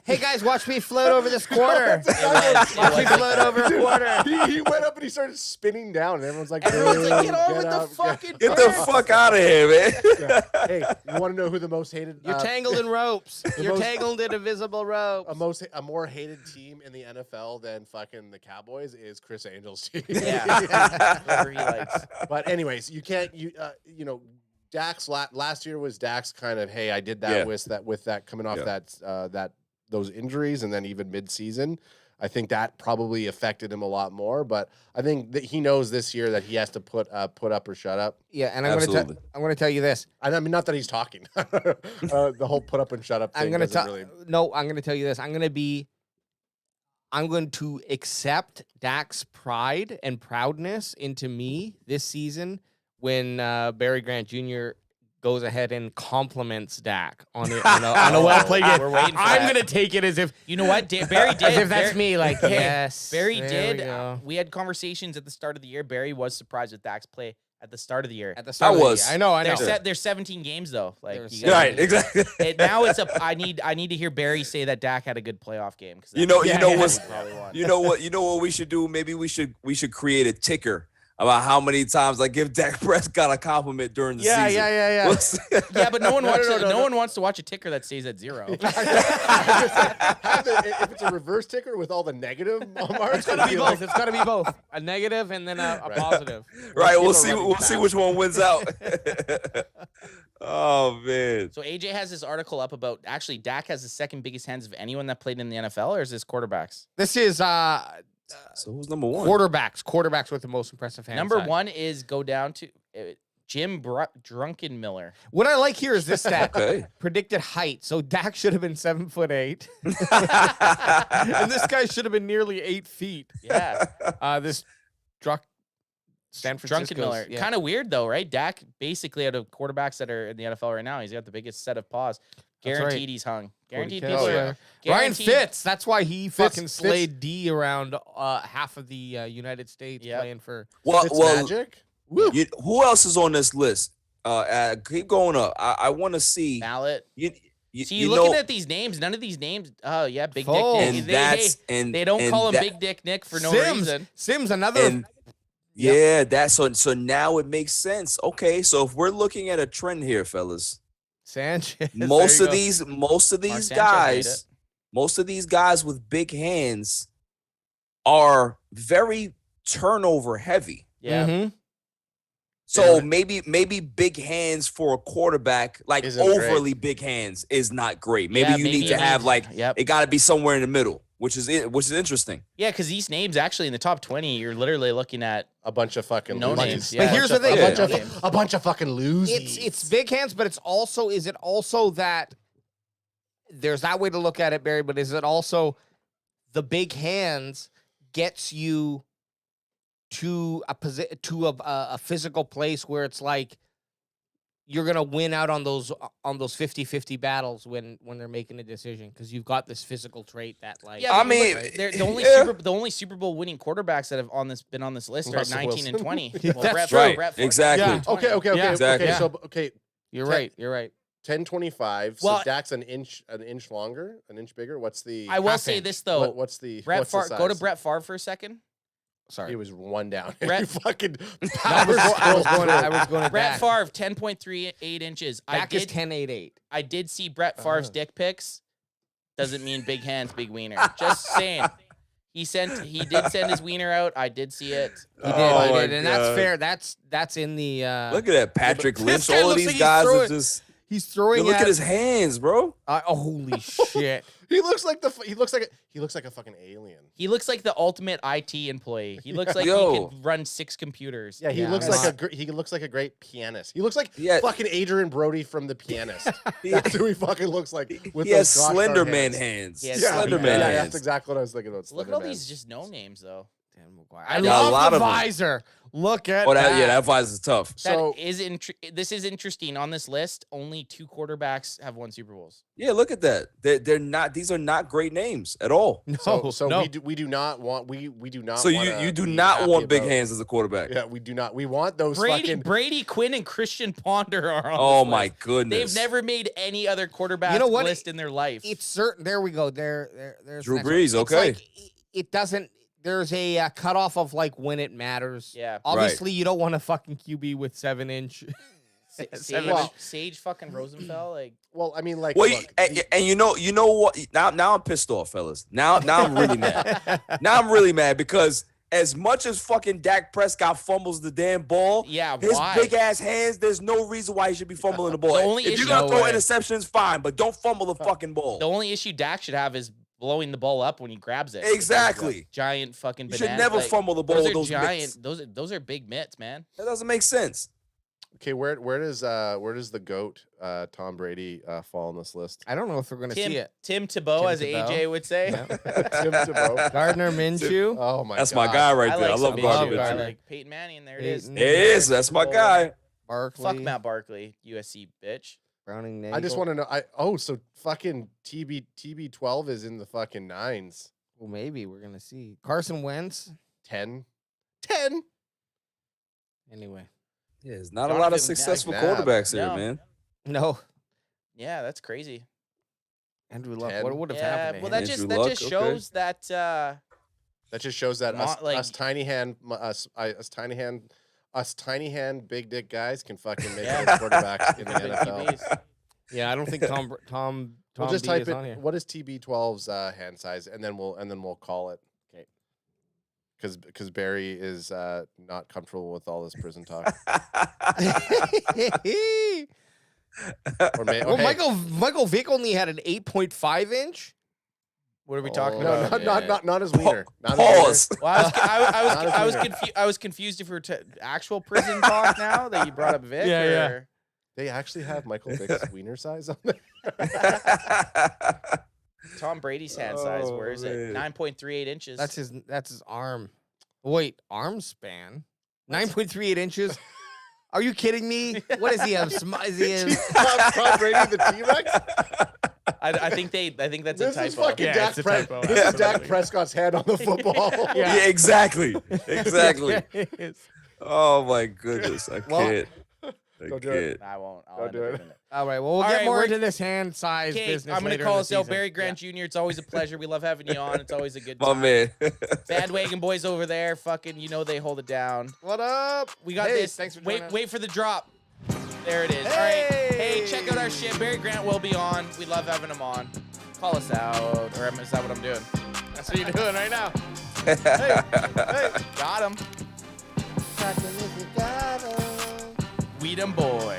hey guys, watch me float over this quarter? That's Watch me float over a quarter. He went up and he started spinning down, and everyone's like, Everyone's like, "Dude, get on with the out, fucking Get the fuck out of here, man. Yeah. Hey, you want to know who the most hated? You're tangled in ropes. You're most- tangled in invisible ropes. a more hated team in the NFL than fucking the Cowboys is Chris Angel's team. Yeah. Whatever he likes. But anyways, you can't Dak's last year was Dak's kind of, hey, I did that Yeah. with that coming off Yeah. those injuries, and then even mid-season. I think that probably affected him a lot more, but I think that he knows this year that he has to put up or shut up. Yeah, and I'm Absolutely. going to tell you this. And I mean, not that he's talking. The whole put up and shut up thing. I'm going to doesn't tell really. No, I'm going to tell you this. I'm going to accept Dak's pride and proudness into me this season when Barry Grant Jr. goes ahead and compliments Dak on a well-played game. We're waiting for I'm that. going to take it as if You know what? Barry did. as if that's Barry- me. Like, Hey, yes, Barry there did. we go. We had conversations at the start of the year. Barry was surprised with Dak's play at the start of the year. At the start I of the was. year. I know. There's 17 games though. Like There's you gotta- Right, exactly. Now it's I need to hear Barry say that Dak had a good playoff game because You know what's probably won. you know what we should do? Maybe we should create a ticker about how many times I give Dak Prescott a compliment during the season. yeah. Yeah, but no one wants no, no one wants to watch a ticker that stays at 0. If it's a reverse ticker with all the negative marks, It's got to be both. It's got to be both. A negative and then a Right. positive. Right, Keep we'll a see. running We'll see tab. which one wins out. Oh man. So AJ has this article up about actually Dak has the second biggest hands of anyone that played in the NFL, or is this quarterbacks? This is So who's number one? quarterbacks with the most impressive hand Number size. 1 is go down to Jim Drunkenmiller. What I like here is this stat. Okay. Predicted height. So Dak should have been 7'8", and this guy should have been nearly 8 feet. Yeah. This Druck San Drunken Francisco's. Miller. Yeah. Kind of weird though, right? Dak basically out of quarterbacks that are in the NFL right now, he's got the biggest set of paws. That's Guaranteed right. he's hung. Guaranteed Cody people. Kessler. Ryan Guaranteed- Fitz. That's why he Fitz- fucking slayed D around half of the United States Yep. playing for. Well, Magic. Woo. who else is on this list? Keep going up. I want to see. Mallet. You, See, you looking know, at these names, none of these names. Oh yeah, Big Foles. Dick and Nick. that's and They don't and call him that- Big Dick Nick for no Sims. reason. Sims, another. And yeah, that's so now it makes sense. Okay, so if we're looking at a trend here, fellas, Sanchez. most There of you go. these Sanchez guys with big hands are very turnover heavy. Yeah. Mhm. So maybe big hands for a quarterback, like Isn't overly big hands, is not great. Maybe Yeah, you need to have like Yep. it got to be somewhere in the middle, which is interesting. Yeah, because these names actually in the top 20, you're literally looking at A bunch of fucking no losers. names. But Yeah. here's the thing. A bunch, Yeah. of, a bunch of fucking losers. It's big hands, but it's also is it also that there's that way to look at it, Barry, but is it also the big hands gets you to a physical place where it's like you're gonna win out on those 50-50 battles when they're making a decision because you've got this physical trait that like Yeah, I but mean, they're the only yeah. the only Super Bowl winning quarterbacks that have been on this list are Russell 19 and Wilson. 20. Yeah, Well, that's Brett, true. Brett Favre, Exactly. 19 and 20. Okay. Exactly. So okay, you're Ten- right. 10-25. Well- So Dak's an inch longer, an inch bigger. What's the? I will half say inch. this though. what's the? Brett what's the Favre, go to size? Brett Favre for a second. Sorry. He was one down. Brett- You fucking I was going to Brett Dak. Favre, 10.38 inches. Dak is 10.88. I did see Brett Favre's dick pics. Doesn't mean big hands, big wiener. Just saying. He did send his wiener out. I did see it. He did, Oh he my did, and that's God. fair. That's in the. Look at that, Patrick This Lynch. guy All of looks these like he's guys are throwing- just. He's throwing. Look at at his hands, bro. holy shit! He looks like he looks like a fucking alien. He looks like the ultimate IT employee. He looks like Yo. he could run 6 computers. Yeah, he Yeah. looks That's- like a great pianist. He looks like Yeah. fucking Adrian Brody from The Pianist. That's who he fucking looks like. With He has those gosh Slender darn Man hands. hands. He has Slender Yeah, Man Yeah, hands. that's exactly what I was thinking about. Look at Slender all Man. these just no names though. Dan McGuire. I Yeah, a love lot the of 'em. visor. Look at Oh, that. that visor is tough. So This is interesting. On this list, only 2 quarterbacks have won Super Bowls. Yeah, look at that. They're not. These are not great names at all. No, so no. we do not want we do not. So wanna you do be not happy want big about- hands as a quarterback. Yeah, we do not. We want those Brady, fucking. Brady Quinn, and Christian Ponder are on. Oh this my list. goodness. They've never made any other quarterback You know what? list in their life. It's certain. There we go. There's Drew the next one. Brees, It's okay. like, it doesn't. There's a cutoff of like when it matters. Yeah. Obviously, you don't want a fucking QB with 7-inch. Sage, Well- Sage fucking Rosenfeld. Like, Well, I mean, like, Well, look, and you know what? Now I'm pissed off, fellas. Now I'm really mad. Now I'm really mad because as much as fucking Dak Prescott fumbles the damn ball, yeah, his why? big ass hands, there's no reason why he should be fumbling the ball. The only if issue- you're gonna No throw way. interceptions, fine, but don't fumble the fucking ball. The only issue Dak should have is blowing the ball up when he grabs it. Exactly. Giant fucking You should bananas. never Like, fumble the ball Those with are those giant. mitts. Those are big mitts, man. That doesn't make sense. okay, where does the goat Tom Brady fall on this list? I don't know if we're gonna see it. Tim Tebow, Tim as Tebow. AJ would say. Tim Tebow. Gardner Minshew. Oh my. That's God. my guy right I there. like I love some Gardner Minshew. I Minshew. like Peyton Manning. There it is. Peyton. It is. That's my guy. Barkley. Fuck Matt Barkley, USC bitch. Browning. I just Nagel. want to know. So fucking TB12 is in the fucking 9s. Well, maybe we're gonna see Carson Wentz. 10. Anyway, Yeah, there's not a Donovan lot of successful McNabb. quarterbacks here, No. man. no. Yeah, that's crazy. Andrew Luck. 10. What would have Yeah, happened? well, to him? that Andrew just Luck, that just okay. shows that That just shows that Not like- us tiny hand big dick guys can fucking make Yeah. those quarterbacks in the Big NFL. QBs. Yeah, I don't think Tom We'll just B type is it. on here. What is TB12's hand size, and then we'll call it. Okay. Because Barry is not comfortable with all this prison talk. Or may, Well, hey, Michael Vick only had an 8.5 inch. What are we talking no, about? not his wiener. Not his wiener. Pause. Well, Not as I was confused if we were actual prison talk now that you brought up Vic. Yeah, yeah. or... They actually have Michael Vick's wiener size on there. Tom Brady's hand size. Oh, Where is it? man. 9.38 inches. That's his arm. Wait, arm span. 9.38 inches. Are you kidding me? What is he? Is he? Tom Brady, the T-Rex? I think that's This a is typo. fucking Yeah, Dak it's a Prescott. typo, This is Dak absolutely. Prescott's head on the football. Yeah, exactly. Exactly. Yes. Oh my goodness. I Well, can't. I don't do it. can't. I won't. I'll Don't end do up it. doing it. All right. Well, we'll All get right, more we're- into this hand size Okay, business. I'm gonna later call in us the out, season. Barry Grant Jr. It's always a pleasure. We love having you on. It's always a good My time. man. Bandwagon boys over there, fucking, they hold it down. What up? We got Hey, this. Thanks for joining us. Wait for the drop. There it is. All right. Hey, check out our shit. Barry Grant will be on. We love having him on. Call us out. Or is that what I'm doing? That's what you're doing right now. Hey, got him. Weed'em boy.